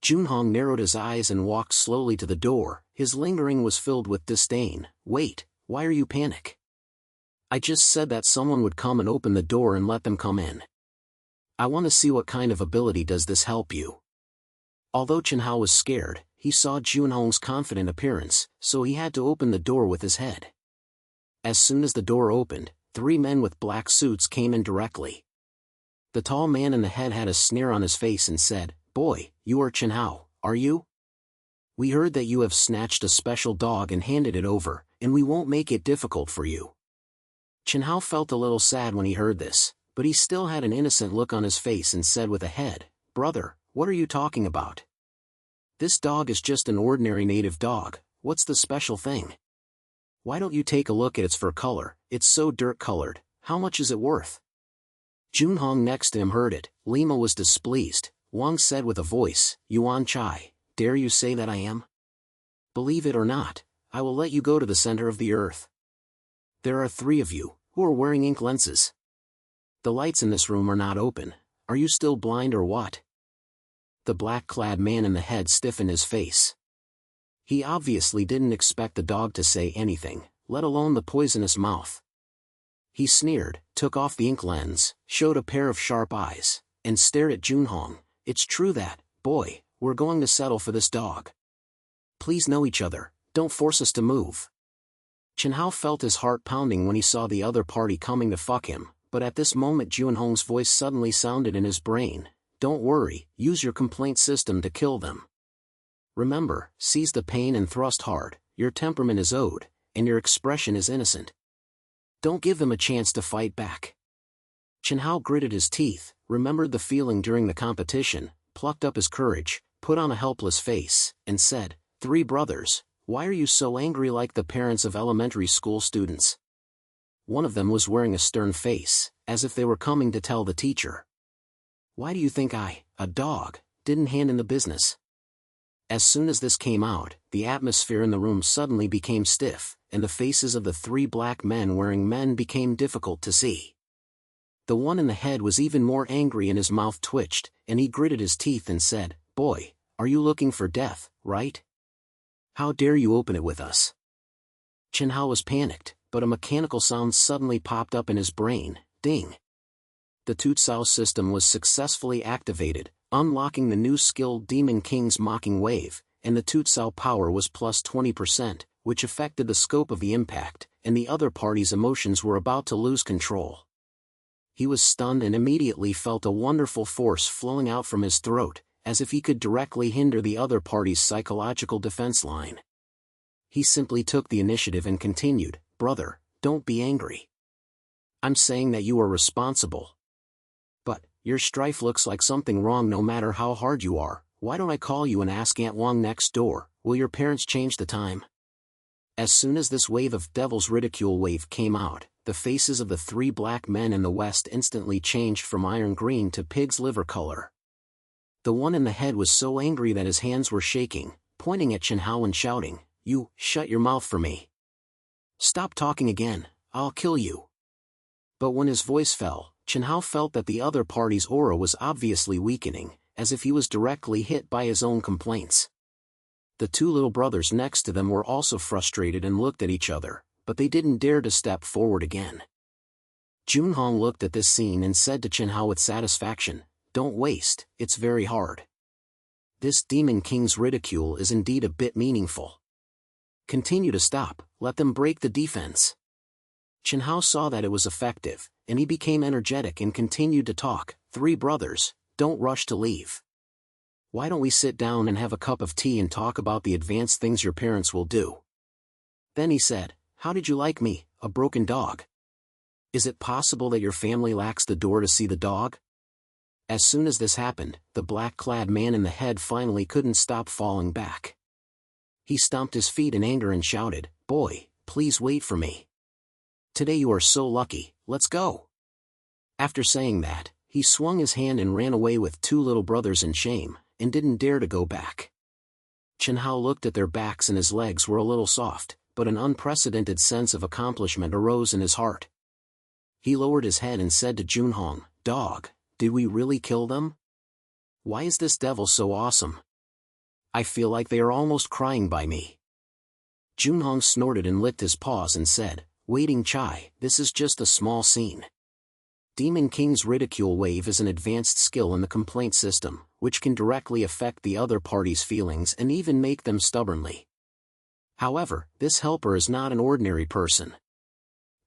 Junhong narrowed his eyes and walked slowly to the door, his lingering was filled with disdain. Wait, why are you panic? I just said that someone would come and open the door and let them come in. I want to see what kind of ability does this help you. Although Chen Hao was scared, he saw Junhong's confident appearance, so he had to open the door with his head. As soon as the door opened, 3 men with black suits came in directly. The tall man in the head had a sneer on his face and said, "Boy, you are Chen Hao, are you? We heard that you have snatched a special dog and handed it over, and we won't make it difficult for you." Chen Hao felt a little sad when he heard this, but he still had an innocent look on his face and said with a head, "Brother, what are you talking about? This dog is just an ordinary native dog, what's the special thing? Why don't you take a look at its fur color, it's so dirt-colored, how much is it worth?" Junhong next to him heard it. Lima was displeased. Wang said with a voice, "Yuan Chai, dare you say that I am? Believe it or not, I will let you go to the center of the earth. There are 3 of you, who are wearing ink lenses. The lights in this room are not open, are you still blind or what?" The black-clad man in the head stiffened his face. He obviously didn't expect the dog to say anything, let alone the poisonous mouth. He sneered, took off the ink lens, showed a pair of sharp eyes, and stared at Junhong. "It's true that, boy, we're going to settle for this dog. Please know each other, don't force us to move." Chen Hao felt his heart pounding when he saw the other party coming to fuck him, but at this moment Junhong's voice suddenly sounded in his brain, "Don't worry, use your complaint system to kill them. Remember, seize the pain and thrust hard, your temperament is owed, and your expression is innocent. Don't give them a chance to fight back." Chen Hao gritted his teeth, remembered the feeling during the competition, plucked up his courage, put on a helpless face, and said, "3 brothers, why are you so angry like the parents of elementary school students?" One of them was wearing a stern face, as if they were coming to tell the teacher. "Why do you think I, a dog, didn't hand in the business?" As soon as this came out, the atmosphere in the room suddenly became stiff, and the faces of the 3 black men wearing men became difficult to see. The one in the head was even more angry and his mouth twitched, and he gritted his teeth and said, "Boy, are you looking for death, right? How dare you open it with us?" Chen Hao was panicked, but a mechanical sound suddenly popped up in his brain, ding. The Tutsao system was successfully activated, unlocking the new skill Demon King's Mocking Wave, and the Tutsao power was plus 20%, which affected the scope of the impact, and the other party's emotions were about to lose control. He was stunned and immediately felt a wonderful force flowing out from his throat, as if he could directly hinder the other party's psychological defense line. He simply took the initiative and continued, "Brother, don't be angry. I'm saying that you are responsible. But, your strife looks like something wrong no matter how hard you are. Why don't I call you and ask Aunt Wang next door, will your parents change the time?" As soon as this wave of Devil's Ridicule wave came out, the faces of the 3 black men in the west instantly changed from iron green to pig's liver color. The one in the head was so angry that his hands were shaking, pointing at Chen Hao and shouting, "You, shut your mouth for me. Stop talking again, I'll kill you." But when his voice fell, Chen Hao felt that the other party's aura was obviously weakening, as if he was directly hit by his own complaints. The 2 little brothers next to them were also frustrated and looked at each other, but they didn't dare to step forward again. Junhong looked at this scene and said to Chen Hao with satisfaction, "Don't waste, it's very hard. This Demon King's ridicule is indeed a bit meaningful. Continue to stop, let them break the defense." Chen Hao saw that it was effective, and he became energetic and continued to talk, "3 brothers, don't rush to leave. Why don't we sit down and have a cup of tea and talk about the advanced things your parents will do?" Then he said, "How did you like me, a broken dog? Is it possible that your family lacks the door to see the dog?" As soon as this happened, the black-clad man in the head finally couldn't stop falling back. He stomped his feet in anger and shouted, "Boy, please wait for me. Today you are so lucky, let's go." After saying that, he swung his hand and ran away with 2 little brothers in shame, and didn't dare to go back. Chen Hao looked at their backs and his legs were a little soft, but an unprecedented sense of accomplishment arose in his heart. He lowered his head and said to Junhong, "Dog, did we really kill them? Why is this devil so awesome? I feel like they are almost crying by me." Junhong snorted and licked his paws and said, "Waiting Chai, this is just a small scene. Demon King's ridicule wave is an advanced skill in the complaint system, which can directly affect the other party's feelings and even make them stubbornly. However, this helper is not an ordinary person.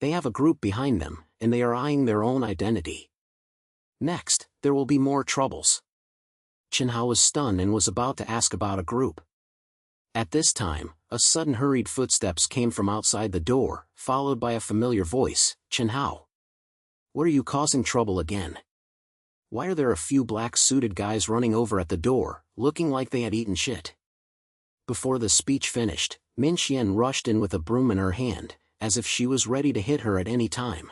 They have a group behind them, and they are eyeing their own identity. Next, there will be more troubles. Chen Hao was stunned and was about to ask about a group. At this time, a sudden hurried footsteps came from outside the door, followed by a familiar voice. Chen Hao. What are you causing trouble again? Why are there a few black-suited guys running over at the door, looking like they had eaten shit? Before the speech finished, Min Xian rushed in with a broom in her hand, as if she was ready to hit her at any time.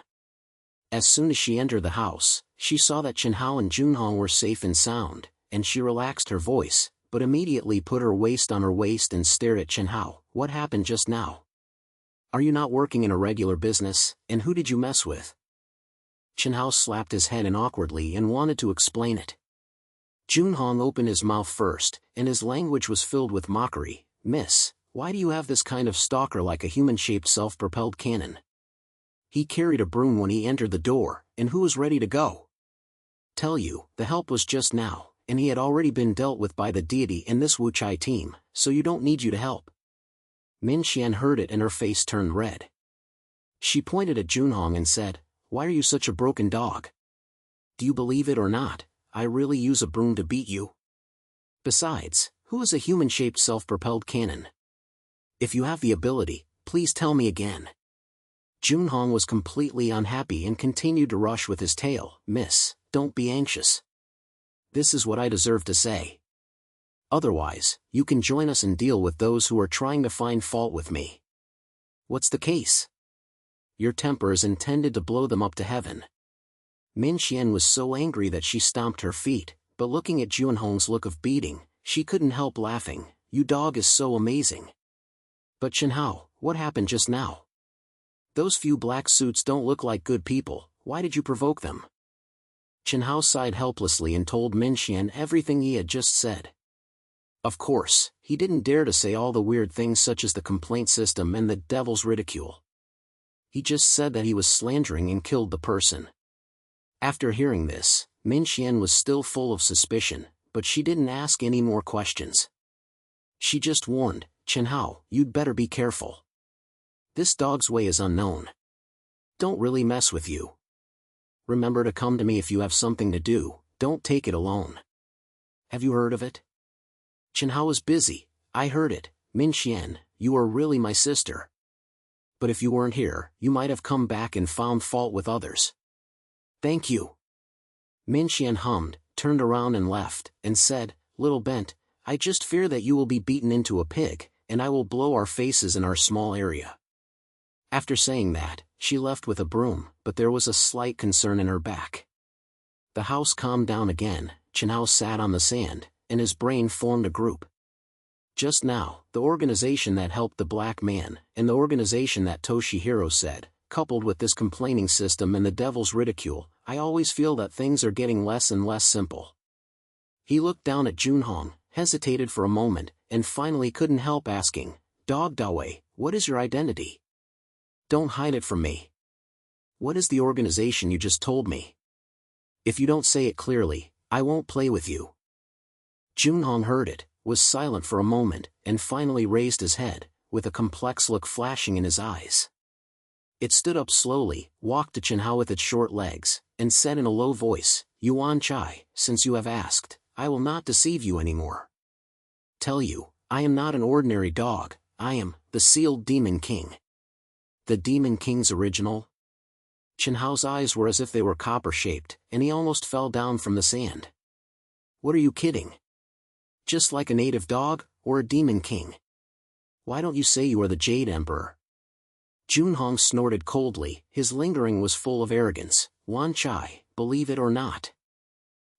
As soon as she entered the house, she saw that Chen Hao and Junhong were safe and sound, and she relaxed her voice, but immediately put her waist on her waist and stared at Chen Hao. What happened just now? Are you not working in a regular business, and who did you mess with? Chen Hao slapped his head awkwardly and wanted to explain it. Junhong opened his mouth first, and his language was filled with mockery. Miss, why do you have this kind of stalker like a human-shaped self-propelled cannon? He carried a broom when he entered the door, and who was ready to go? Tell you, the help was just now, and he had already been dealt with by the deity in this Wu Chai team, so you don't need you to help. Min Xian heard it and her face turned red. She pointed at Junhong and said, Why are you such a broken dog? Do you believe it or not, I really use a broom to beat you? Besides, who is a human-shaped self-propelled cannon? If you have the ability, please tell me again. Junhong was completely unhappy and continued to rush with his tail. Miss, don't be anxious. This is what I deserve to say. Otherwise, you can join us and deal with those who are trying to find fault with me. What's the case? Your temper is intended to blow them up to heaven. Min Xian was so angry that she stomped her feet, but looking at Junhong's look of beating, she couldn't help laughing. You dog is so amazing. But Chen Hao, what happened just now? Those few black suits don't look like good people, why did you provoke them? Chen Hao sighed helplessly and told Min Xian everything he had just said. Of course, he didn't dare to say all the weird things such as the complaint system and the devil's ridicule. He just said that he was slandering and killed the person. After hearing this, Min Xian was still full of suspicion, but she didn't ask any more questions. She just warned, Chen Hao, you'd better be careful. This dog's way is unknown. Don't really mess with you. Remember to come to me if you have something to do, don't take it alone. Have you heard of it? Chen Hao was busy. I heard it. Min Xian, you are really my sister. But if you weren't here, you might have come back and found fault with others. Thank you. Min Xian hummed, turned around and left, and said, Little Bent, I just fear that you will be beaten into a pig, and I will blow our faces in our small area. After saying that, she left with a broom, but there was a slight concern in her back. The house calmed down again. Chen Hao sat on the sand, and his brain formed a group. Just now, the organization that helped the black man, and the organization that Toshihiro said, coupled with this complaining system and the devil's ridicule, I always feel that things are getting less and less simple. He looked down at Junhong, hesitated for a moment, and finally couldn't help asking, Dog Dawei, what is your identity? Don't hide it from me. What is the organization you just told me? If you don't say it clearly, I won't play with you. Junhong heard it, was silent for a moment, and finally raised his head, with a complex look flashing in his eyes. It stood up slowly, walked to Chen Hao with its short legs, and said in a low voice, Yuan Chai, since you have asked, I will not deceive you anymore. Tell you, I am not an ordinary dog, I am the sealed Demon King. The Demon King's original? Chen Hao's eyes were as if they were copper-shaped, and he almost fell down from the sand. What are you kidding? Just like a native dog, or a Demon King? Why don't you say you are the Jade Emperor? Junhong snorted coldly, his lingering was full of arrogance. Wan Chai, believe it or not.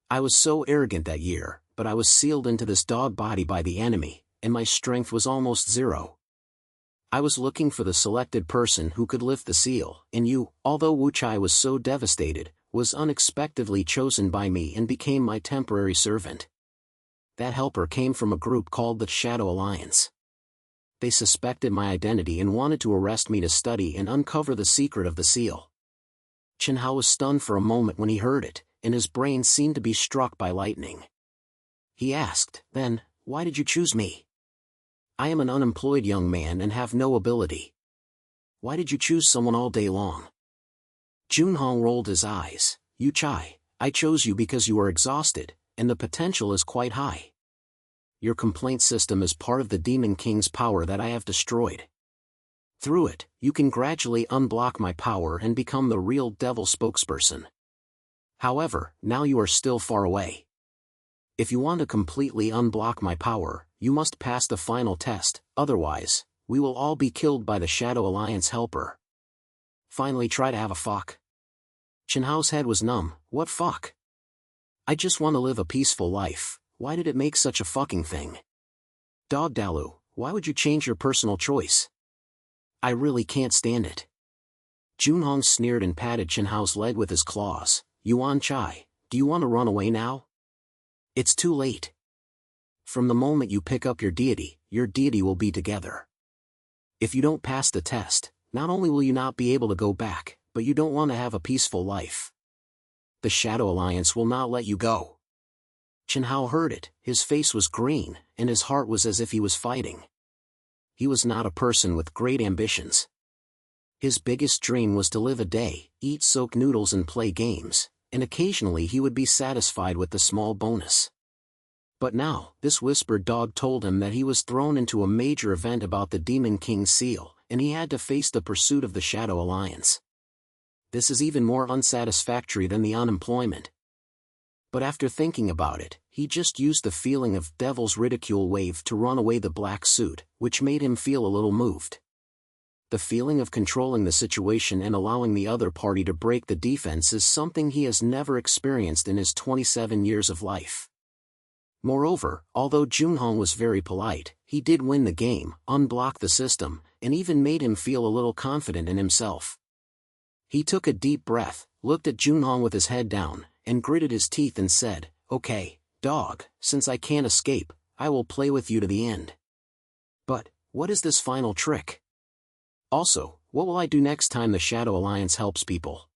I was so arrogant that year, but I was sealed into this dog body by the enemy, and my strength was almost zero. I was looking for the selected person who could lift the seal, and you, although Wu Chai was so devastated, was unexpectedly chosen by me and became my temporary servant. That helper came from a group called the Shadow Alliance. They suspected my identity and wanted to arrest me to study and uncover the secret of the seal. Chen Hao was stunned for a moment when he heard it, and his brain seemed to be struck by lightning. He asked, "Then, why did you choose me? I am an unemployed young man and have no ability. Why did you choose someone all day long?" Junhong rolled his eyes. "Yu Chai, I chose you because you are exhausted, and the potential is quite high. Your complaint system is part of the Demon King's power that I have destroyed. Through it, you can gradually unblock my power and become the real devil spokesperson. However, now you are still far away. If you want to completely unblock my power, you must pass the final test, otherwise, we will all be killed by the Shadow Alliance helper. Finally try to have a fuck." Chen Hao's head was numb. "What fuck? I just want to live a peaceful life. Why did it make such a fucking thing? Dog Dalu, why would you change your personal choice? I really can't stand it." Junhong sneered and patted Chen Hao's leg with his claws. "Yuan Chai, do you want to run away now? It's too late. From the moment you pick up your deity will be together. If you don't pass the test, not only will you not be able to go back, but you don't want to have a peaceful life. The Shadow Alliance will not let you go." Chen Hao heard it, his face was green, and his heart was as if he was fighting. He was not a person with great ambitions. His biggest dream was to live a day, eat soak noodles and play games, and occasionally he would be satisfied with the small bonus. But now, this whispered dog told him that he was thrown into a major event about the Demon King's seal, and he had to face the pursuit of the Shadow Alliance. This is even more unsatisfactory than the unemployment. But after thinking about it, he just used the feeling of devil's ridicule wave to run away the black suit, which made him feel a little moved. The feeling of controlling the situation and allowing the other party to break the defense is something he has never experienced in his 27 years of life. Moreover, although Junhong was very polite, he did win the game, unblock the system, and even made him feel a little confident in himself. He took a deep breath, looked at Junhong with his head down, and gritted his teeth and said, "Okay, dog, since I can't escape, I will play with you to the end. But, what is this final trick? Also, what will I do next time the Shadow Alliance helps people?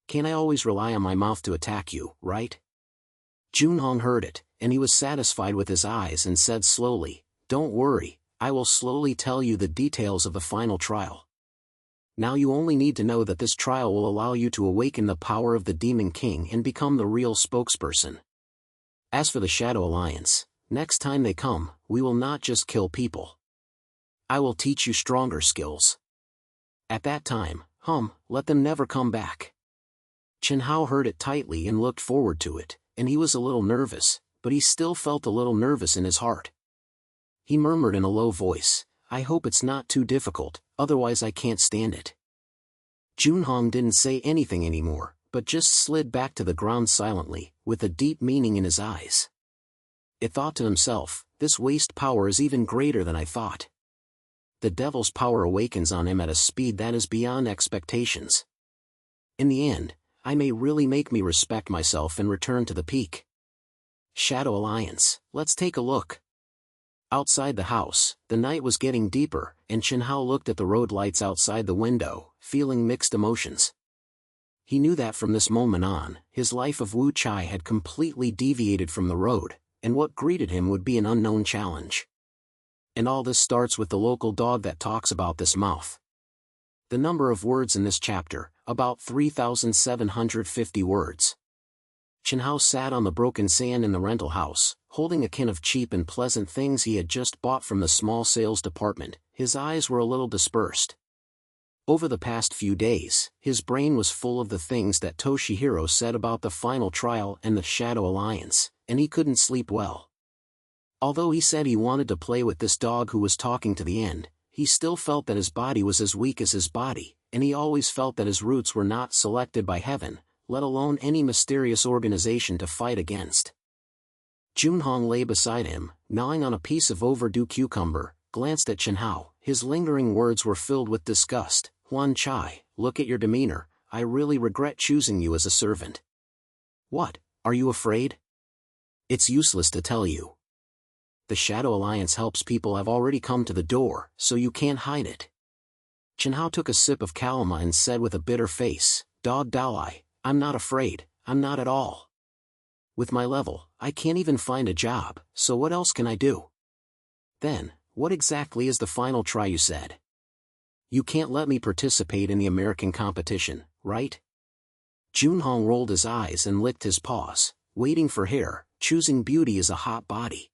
Can't I always rely on my mouth to attack you, right?" Junhong heard it, and he was satisfied with his eyes and said slowly, "Don't worry, I will slowly tell you the details of the final trial. Now you only need to know that this trial will allow you to awaken the power of the Demon King and become the real spokesperson. As for the Shadow Alliance, next time they come, we will not just kill people. I will teach you stronger skills. At that time, let them never come back." Chen Hao heard it tightly and looked forward to it, and he was a little nervous, but he still felt a little nervous in his heart. He murmured in a low voice, "I hope it's not too difficult, otherwise I can't stand it." Junhong didn't say anything anymore, but just slid back to the ground silently, with a deep meaning in his eyes. It thought to himself, "This waste power is even greater than I thought. The devil's power awakens on him at a speed that is beyond expectations. In the end, I may really make me respect myself and return to the peak. Shadow Alliance, let's take a look." Outside the house, the night was getting deeper, and Chen Hao looked at the road lights outside the window, feeling mixed emotions. He knew that from this moment on, his life of Wu Chai had completely deviated from the road, and what greeted him would be an unknown challenge. And all this starts with the local dog that talks about this mouth. The number of words in this chapter, about 3,750 words. Chen Hao sat on the broken sand in the rental house, holding a can of cheap and pleasant things he had just bought from the small sales department. His eyes were a little dispersed. Over the past few days, his brain was full of the things that Toshihiro said about the final trial and the Shadow Alliance, and he couldn't sleep well. Although he said he wanted to play with this dog who was talking to the end, he still felt that his body was as weak as his body, and he always felt that his roots were not selected by heaven, let alone any mysterious organization to fight against. Junhong lay beside him, gnawing on a piece of overdue cucumber, glanced at Chen Hao. His lingering words were filled with disgust. "Huan Chai, look at your demeanor, I really regret choosing you as a servant." "What, are you afraid?" "It's useless to tell you. The Shadow Alliance helps people have already come to the door, so you can't hide it." Chen Hao took a sip of kalima and said with a bitter face, Dog Dalai, I'm not afraid, I'm not at all. With my level, I can't even find a job, so what else can I do? Then, what exactly is the final try you said? You can't let me participate in the American competition, right? Junhong rolled his eyes and licked his paws, waiting for hair, choosing beauty as a hot body.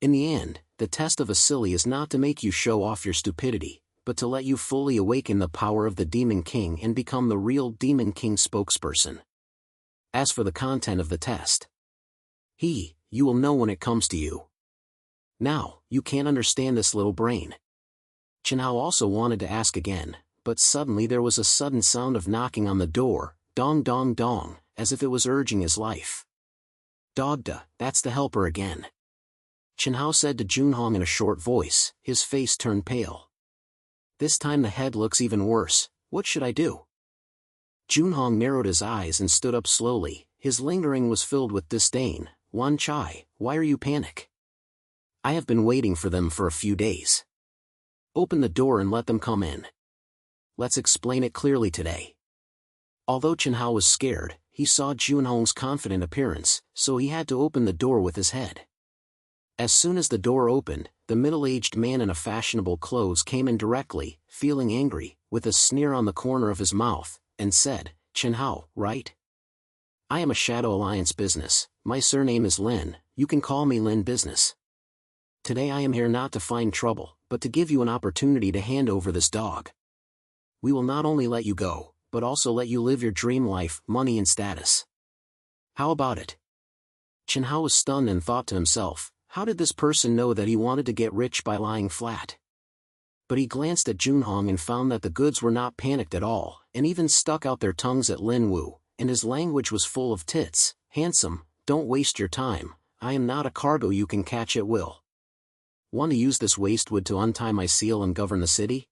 In the end, the test of a silly is not to make you show off your stupidity, but to let you fully awaken the power of the Demon King and become the real Demon King spokesperson. As for the content of the test, you will know when it comes to you. Now, you can't understand this little brain. Chen Hao also wanted to ask again, but suddenly there was a sudden sound of knocking on the door, dong dong dong, as if it was urging his life. Dogda, that's the helper again. Chen Hao said to Junhong in a short voice, his face turned pale. This time the head looks even worse, what should I do? Junhong narrowed his eyes and stood up slowly, his lingering was filled with disdain. Wan Chai, why are you panic? I have been waiting for them for a few days. Open the door and let them come in. Let's explain it clearly today. Although Chen Hao was scared, he saw Junhong's confident appearance, so he had to open the door with his head. As soon as the door opened, the middle-aged man in a fashionable clothes came in directly, feeling angry, with a sneer on the corner of his mouth, and said, Chen Hao, right? I am a Shadow Alliance business, my surname is Lin, you can call me Lin Business. Today I am here not to find trouble, but to give you an opportunity to hand over this dog. We will not only let you go, but also let you live your dream life, money and status. How about it? Chen Hao was stunned and thought to himself, how did this person know that he wanted to get rich by lying flat? But he glanced at Junhong and found that the goods were not panicked at all, and even stuck out their tongues at Lin Wu, and his language was full of tits. Handsome, don't waste your time, I am not a cargo you can catch at will. Want to use this waste wood to untie my seal and govern the city?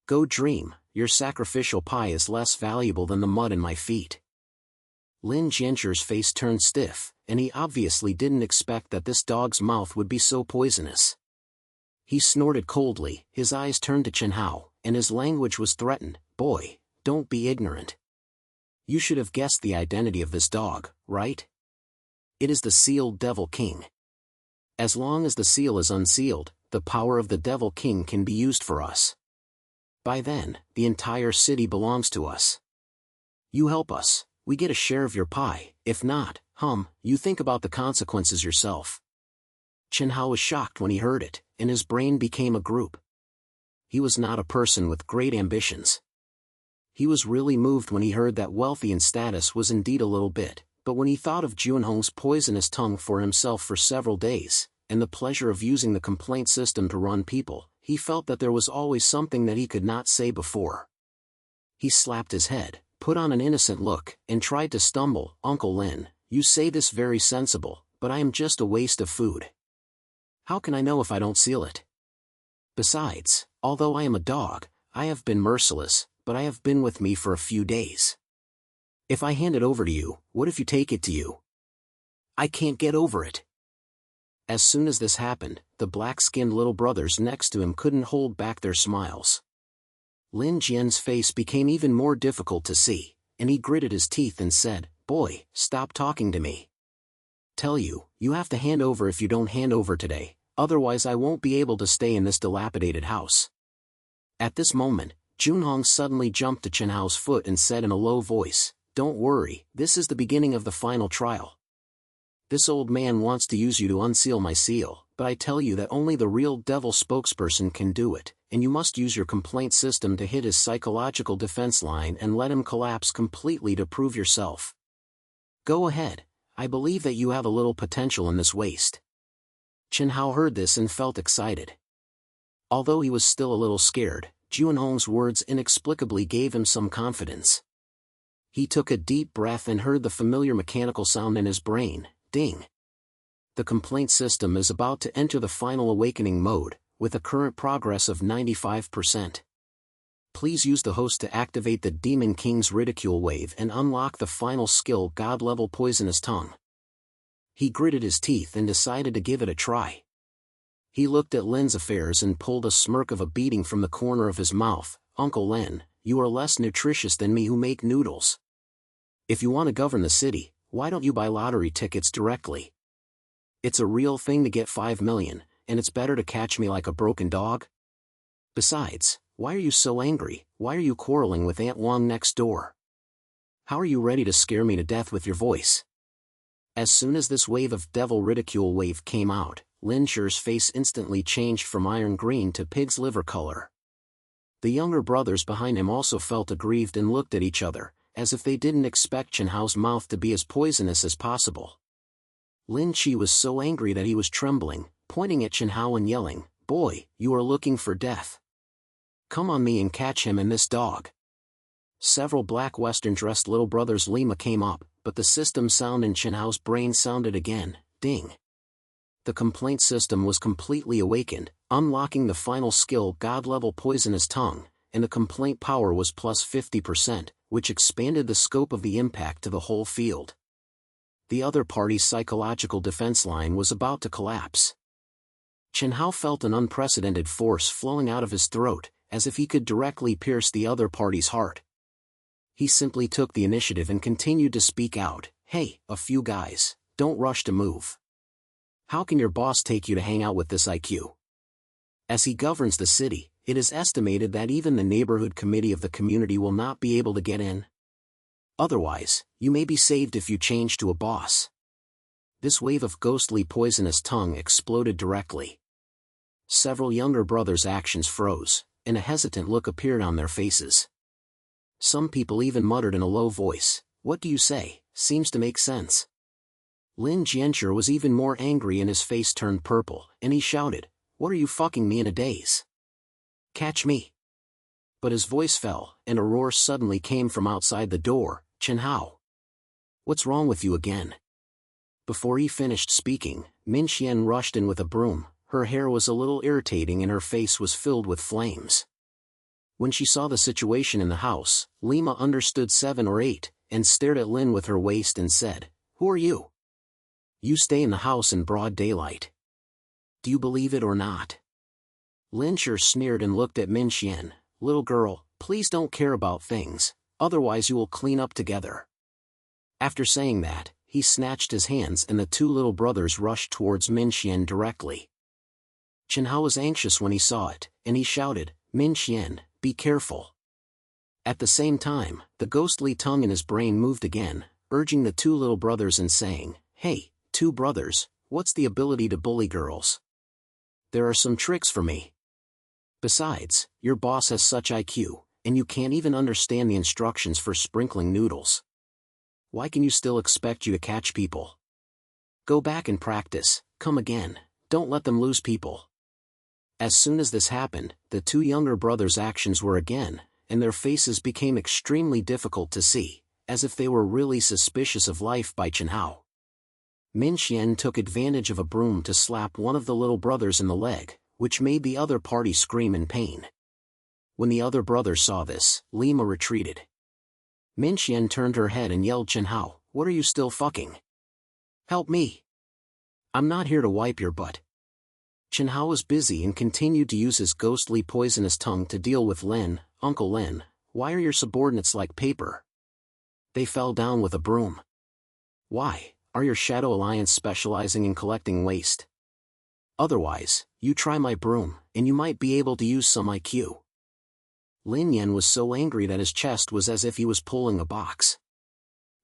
Go dream, your sacrificial pie is less valuable than the mud in my feet. Lin Jianzhi's face turned stiff, and he obviously didn't expect that this dog's mouth would be so poisonous. He snorted coldly, his eyes turned to Chen Hao, and his language was threatened. Boy, don't be ignorant. You should have guessed the identity of this dog, right? It is the sealed Devil King. As long as the seal is unsealed, the power of the Devil King can be used for us. By then, the entire city belongs to us. You help us, we get a share of your pie, if not, you think about the consequences yourself. Chen Hao was shocked when he heard it, and his brain became a group. He was not a person with great ambitions. He was really moved when he heard that wealthy and status was indeed a little bit, but when he thought of Junhong's poisonous tongue for himself for several days, and the pleasure of using the complaint system to run people, he felt that there was always something that he could not say before. He slapped his head, put on an innocent look, and tried to stumble. Uncle Lin, you say this very sensible, but I am just a waste of food. How can I know if I don't seal it? Besides, although I am a dog, I have been merciless, but I have been with me for a few days. If I hand it over to you, what if you take it to you? I can't get over it. As soon as this happened, the black-skinned little brothers next to him couldn't hold back their smiles. Lin Jian's face became even more difficult to see, and he gritted his teeth and said, Boy, stop talking to me. Tell you, you have to hand over if you don't hand over today, otherwise I won't be able to stay in this dilapidated house. At this moment, Junhong suddenly jumped to Chen Hao's foot and said in a low voice, Don't worry, this is the beginning of the final trial. This old man wants to use you to unseal my seal, but I tell you that only the real devil spokesperson can do it, and you must use your complaint system to hit his psychological defense line and let him collapse completely to prove yourself. Go ahead, I believe that you have a little potential in this waste. Chen Hao heard this and felt excited. Although he was still a little scared, Junhong's words inexplicably gave him some confidence. He took a deep breath and heard the familiar mechanical sound in his brain, ding. The complaint system is about to enter the final awakening mode, with a current progress of 95%. Please use the host to activate the Demon King's ridicule wave and unlock the final skill God-level poisonous tongue. He gritted his teeth and decided to give it a try. He looked at Lin's affairs and pulled a smirk of a beating from the corner of his mouth. Uncle Lin, you are less nutritious than me who make noodles. If you want to govern the city, why don't you buy lottery tickets directly? It's a real thing to get 5 million, and it's better to catch me like a broken dog. Besides, why are you so angry? Why are you quarreling with Aunt Wang next door? How are you ready to scare me to death with your voice? As soon as this wave of devil ridicule wave came out, Lin Shi's face instantly changed from iron green to pig's liver color. The younger brothers behind him also felt aggrieved and looked at each other, as if they didn't expect Chen Hao's mouth to be as poisonous as possible. Lin Shi was so angry that he was trembling, pointing at Chen Hao and yelling, "Boy, you are looking for death. Come on me and catch him and this dog." Several black western-dressed little brothers Lima came up, but the system sound in Chen Hao's brain sounded again, ding. The complaint system was completely awakened, unlocking the final skill God-level poisonous tongue, and the complaint power was plus 50%, which expanded the scope of the impact to the whole field. The other party's psychological defense line was about to collapse. Chen Hao felt an unprecedented force flowing out of his throat, as if he could directly pierce the other party's heart. He simply took the initiative and continued to speak out, "Hey, a few guys, don't rush to move. How can your boss take you to hang out with this IQ? As he governs the city, it is estimated that even the neighborhood committee of the community will not be able to get in. Otherwise, you may be saved if you change to a boss." This wave of ghostly poisonous tongue exploded directly. Several younger brothers' actions froze, and a hesitant look appeared on their faces. Some people even muttered in a low voice, "What do you say? Seems to make sense." Lin Jianshi was even more angry and his face turned purple, and he shouted, "What are you fucking me in a daze? Catch me!" But his voice fell, and a roar suddenly came from outside the door, "Chen Hao! What's wrong with you again?" Before he finished speaking, Min Xian rushed in with a broom. Her hair was a little irritating and her face was filled with flames. When she saw the situation in the house, Lima understood 7 or 8, and stared at Lin with her waist and said, "Who are you? You stay in the house in broad daylight. Do you believe it or not?" Lin Shi sneered and looked at Min Xian, "Little girl, please don't care about things, otherwise you will clean up together." After saying that, he snatched his hands and the two little brothers rushed towards Min Xian directly. Chen Hao was anxious when he saw it, and he shouted, "Min Xian, be careful." At the same time, the ghostly tongue in his brain moved again, urging the two little brothers and saying, "Hey, two brothers, what's the ability to bully girls? There are some tricks for me. Besides, your boss has such IQ, and you can't even understand the instructions for sprinkling noodles. Why can you still expect you to catch people? Go back and practice, come again, don't let them lose people." As soon as this happened, the two younger brothers' actions were again, and their faces became extremely difficult to see, as if they were really suspicious of life by Chen Hao. Min Xian took advantage of a broom to slap one of the little brothers in the leg, which made the other party scream in pain. When the other brother saw this, Lima retreated. Min Xian turned her head and yelled, "Chen Hao, what are you still fucking? Help me! I'm not here to wipe your butt." Chen Hao was busy and continued to use his ghostly poisonous tongue to deal with Lin. "Uncle Lin, why are your subordinates like paper? They fell down with a broom. Why, are your Shadow Alliance specializing in collecting waste? Otherwise, you try my broom, and you might be able to use some IQ." Lin Yan was so angry that his chest was as if he was pulling a box.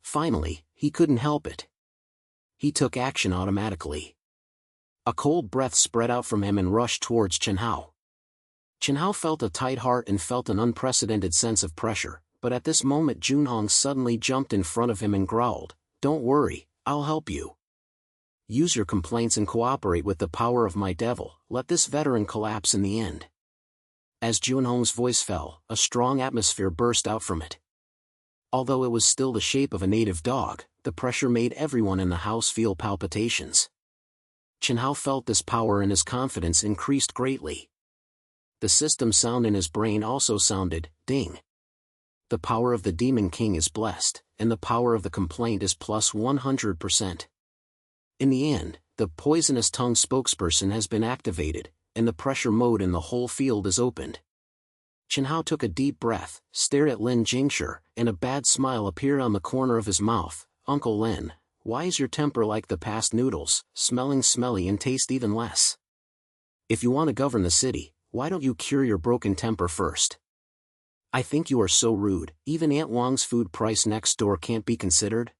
Finally, he couldn't help it. He took action automatically. A cold breath spread out from him and rushed towards Chen Hao. Chen Hao felt a tight heart and felt an unprecedented sense of pressure, but at this moment Junhong suddenly jumped in front of him and growled, "Don't worry, I'll help you. Use your complaints and cooperate with the power of my devil, let this veteran collapse in the end." As Junhong's voice fell, a strong atmosphere burst out from it. Although it was still the shape of a native dog, the pressure made everyone in the house feel palpitations. Chen Hao felt this power and his confidence increased greatly. The system sound in his brain also sounded, "Ding. The power of the Demon King is blessed, and the power of the complaint is plus 100%. In the end, the poisonous tongue spokesperson has been activated, and the pressure mode in the whole field is opened." Chen Hao took a deep breath, stared at Lin Jingshi, and a bad smile appeared on the corner of his mouth. Uncle Lin, why is your temper like the past noodles, smelling smelly and taste even less? If you want to govern the city, why don't you cure your broken temper first? I think you are so rude, even Aunt Wang's food price next door can't be considered.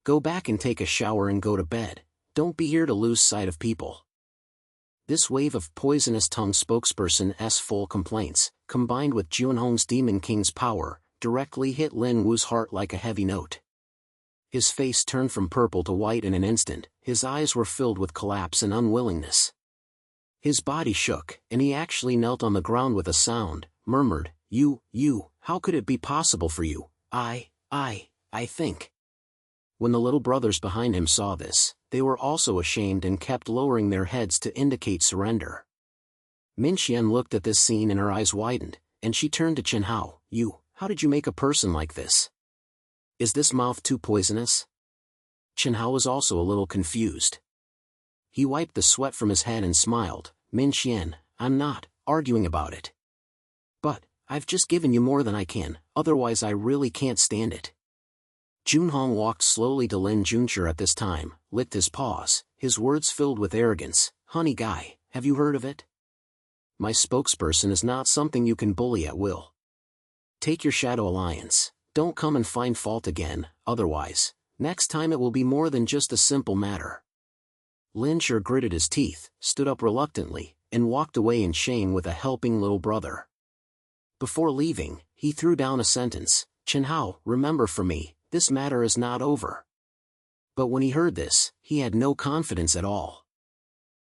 Go back and take a shower and go to bed, don't be here to lose sight of people. This wave of poisonous tongue spokesperson's full complaints, combined with Junhong's Demon King's power, directly hit Lin Wu's heart like a heavy note. His face turned from purple to white in an instant, his eyes were filled with collapse and unwillingness. His body shook, and he actually knelt on the ground with a sound, murmured, You, how could it be possible for you? I think. When the little brothers behind him saw this, they were also ashamed and kept lowering their heads to indicate surrender. Min Xian looked at this scene and her eyes widened, and she turned to Chen Hao. How did you make a person like this? Is this mouth too poisonous? Chen Hao was also a little confused. He wiped the sweat from his head and smiled. Min Xian, I'm not arguing about it. But, I've just given you more than I can, otherwise I really can't stand it. Junhong walked slowly to Lin Jingshi at this time, licked his paws, his words filled with arrogance. Honey guy, have you heard of it? My spokesperson is not something you can bully at will. Take your shadow alliance, don't come and find fault again, otherwise, next time it will be more than just a simple matter. Lin Shi gritted his teeth, stood up reluctantly, and walked away in shame with a helping little brother. Before leaving, he threw down a sentence, Chen Hao, remember for me, this matter is not over. But when he heard this, he had no confidence at all.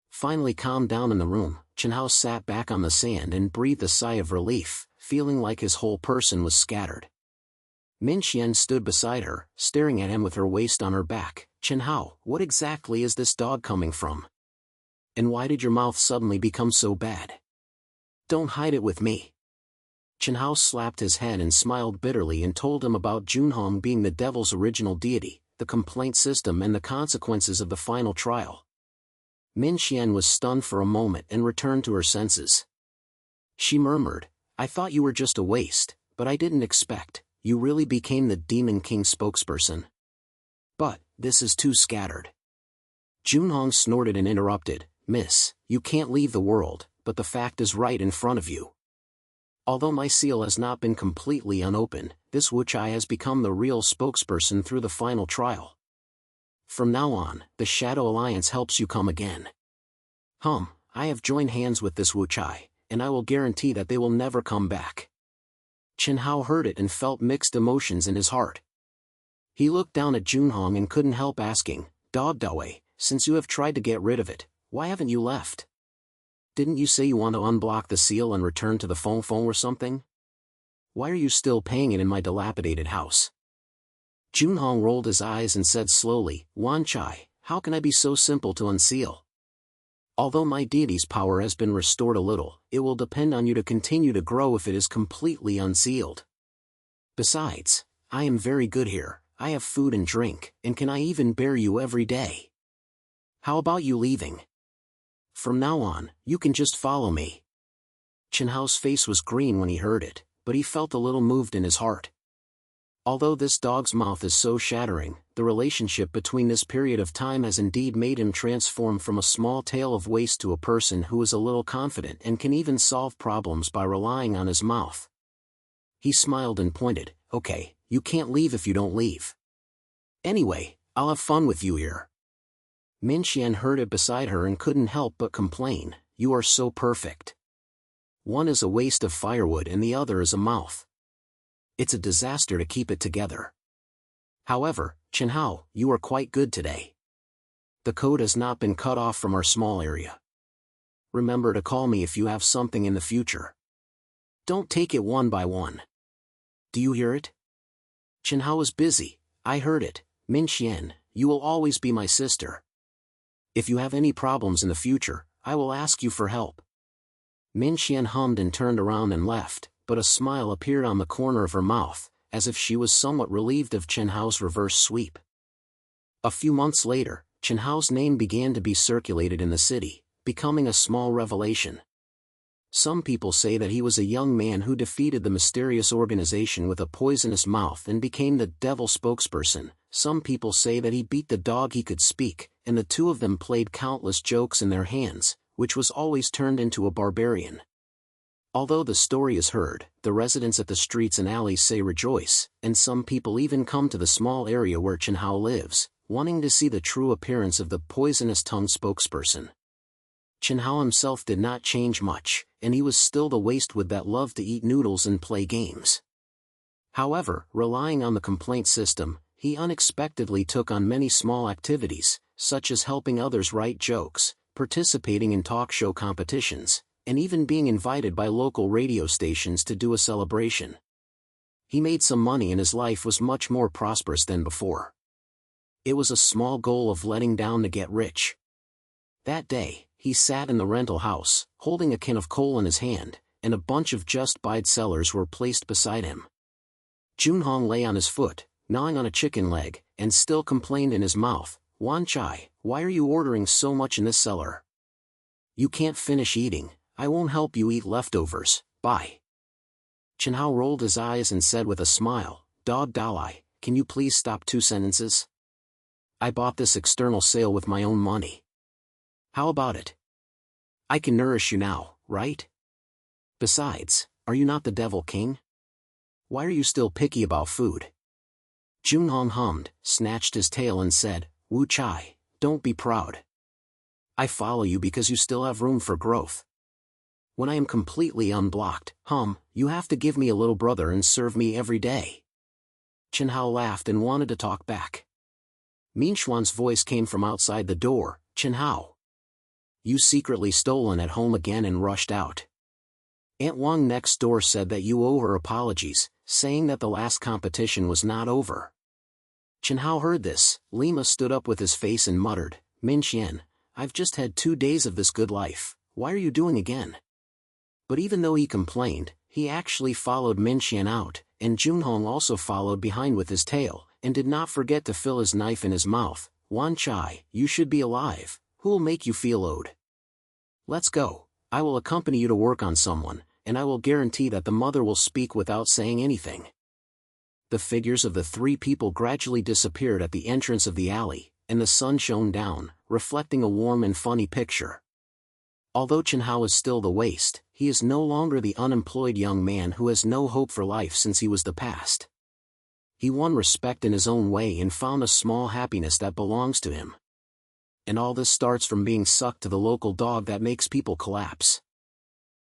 Finally calmed down in the room, Chen Hao sat back on the sand and breathed a sigh of relief, feeling like his whole person was scattered. Min Xian stood beside her, staring at him with her waist on her back. Chen Hao, what exactly is this dog coming from? And why did your mouth suddenly become so bad? Don't hide it with me. Chen Hao slapped his head and smiled bitterly and told him about Junhong being the devil's original deity, the complaint system and the consequences of the final trial. Min Xian was stunned for a moment and returned to her senses. She murmured, I thought you were just a waste, but I didn't expect, you really became the Demon King spokesperson. But, this is too scattered. Junhong snorted and interrupted, Miss, you can't leave the world, but the fact is right in front of you. Although my seal has not been completely unopened, this Wuchai has become the real spokesperson through the final trial. From now on, the Shadow Alliance helps you come again. I have joined hands with this Wuchai, and I will guarantee that they will never come back. Chen Hao heard it and felt mixed emotions in his heart. He looked down at Junhong and couldn't help asking, Dog Dawei, since you have tried to get rid of it, why haven't you left? Didn't you say you want to unblock the seal and return to the phone or something? Why are you still paying it in my dilapidated house? Junhong rolled his eyes and said slowly, Wan Chai, how can I be so simple to unseal? Although my deity's power has been restored a little, it will depend on you to continue to grow if it is completely unsealed. Besides, I am very good here, I have food and drink, and can I even bear you every day? How about you leaving? From now on, you can just follow me. Chen Hao's face was green when he heard it, but he felt a little moved in his heart. Although this dog's mouth is so shattering, the relationship between this period of time has indeed made him transform from a small tail of waste to a person who is a little confident and can even solve problems by relying on his mouth. He smiled and pointed, Okay, you can't leave if you don't leave. Anyway, I'll have fun with you here. Min Xian heard it beside her and couldn't help but complain, You are so perfect. One is a waste of firewood and the other is a mouth. It's a disaster to keep it together. However, Chen Hao, you are quite good today. The code has not been cut off from our small area. Remember to call me if you have something in the future. Don't take it one by one. Do you hear it? Chen Hao is busy, I heard it. Min Xian, you will always be my sister. If you have any problems in the future, I will ask you for help. Min Xian hummed and turned around and left, but a smile appeared on the corner of her mouth, as if she was somewhat relieved of Chen Hao's reverse sweep. A few months later, Chen Hao's name began to be circulated in the city, becoming a small revelation. Some people say that he was a young man who defeated the mysterious organization with a poisonous mouth and became the devil spokesperson. Some people say that he beat the dog he could speak, and the two of them played countless jokes in their hands, which was always turned into a barbarian. Although the story is heard, the residents at the streets and alleys say rejoice, and some people even come to the small area where Chen Hao lives, wanting to see the true appearance of the poisonous tongue spokesperson. Chen Hao himself did not change much, and he was still the wastewid that loved to eat noodles and play games. However, relying on the complaint system, he unexpectedly took on many small activities, such as helping others write jokes, participating in talk show competitions, and even being invited by local radio stations to do a celebration. He made some money and his life was much more prosperous than before. It was a small goal of letting down to get rich. That day, he sat in the rental house, holding a can of coal in his hand, and a bunch of just-buyed sellers were placed beside him. Junhong lay on his foot, gnawing on a chicken leg, and still complained in his mouth, "Wan Chai, why are you ordering so much in this cellar? You can't finish eating, I won't help you eat leftovers, bye." Chen Hao rolled his eyes and said with a smile, "Dog Dalai, can you please stop 2 sentences? I bought this external sale with my own money. How about it? I can nourish you now, right? Besides, are you not the Devil King? Why are you still picky about food?" Junhong hummed, snatched his tail and said, "Wu Chai, don't be proud. I follow you because you still have room for growth. When I am completely unblocked, you have to give me a little brother and serve me every day." Chen Hao laughed and wanted to talk back. Minxuan's voice came from outside the door, "Chen Hao, you secretly stolen at home again," and rushed out. Aunt Wang next door said that you owe her apologies, saying that the last competition was not over. Chen Hao heard this. Lima stood up with his face and muttered, "Minxian, I've just had 2 days of this good life, why are you doing again?" But even though he complained, he actually followed Minxian out, and Junhong also followed behind with his tail, and did not forget to fill his knife in his mouth. "Wan Chai, you should be alive, who'll make you feel owed? Let's go, I will accompany you to work on someone, and I will guarantee that the mother will speak without saying anything." The figures of the 3 people gradually disappeared at the entrance of the alley, and the sun shone down, reflecting a warm and funny picture. Although Chen Hao is still the waste, he is no longer the unemployed young man who has no hope for life since he was the past. He won respect in his own way and found a small happiness that belongs to him. And all this starts from being sucked to the local dog that makes people collapse.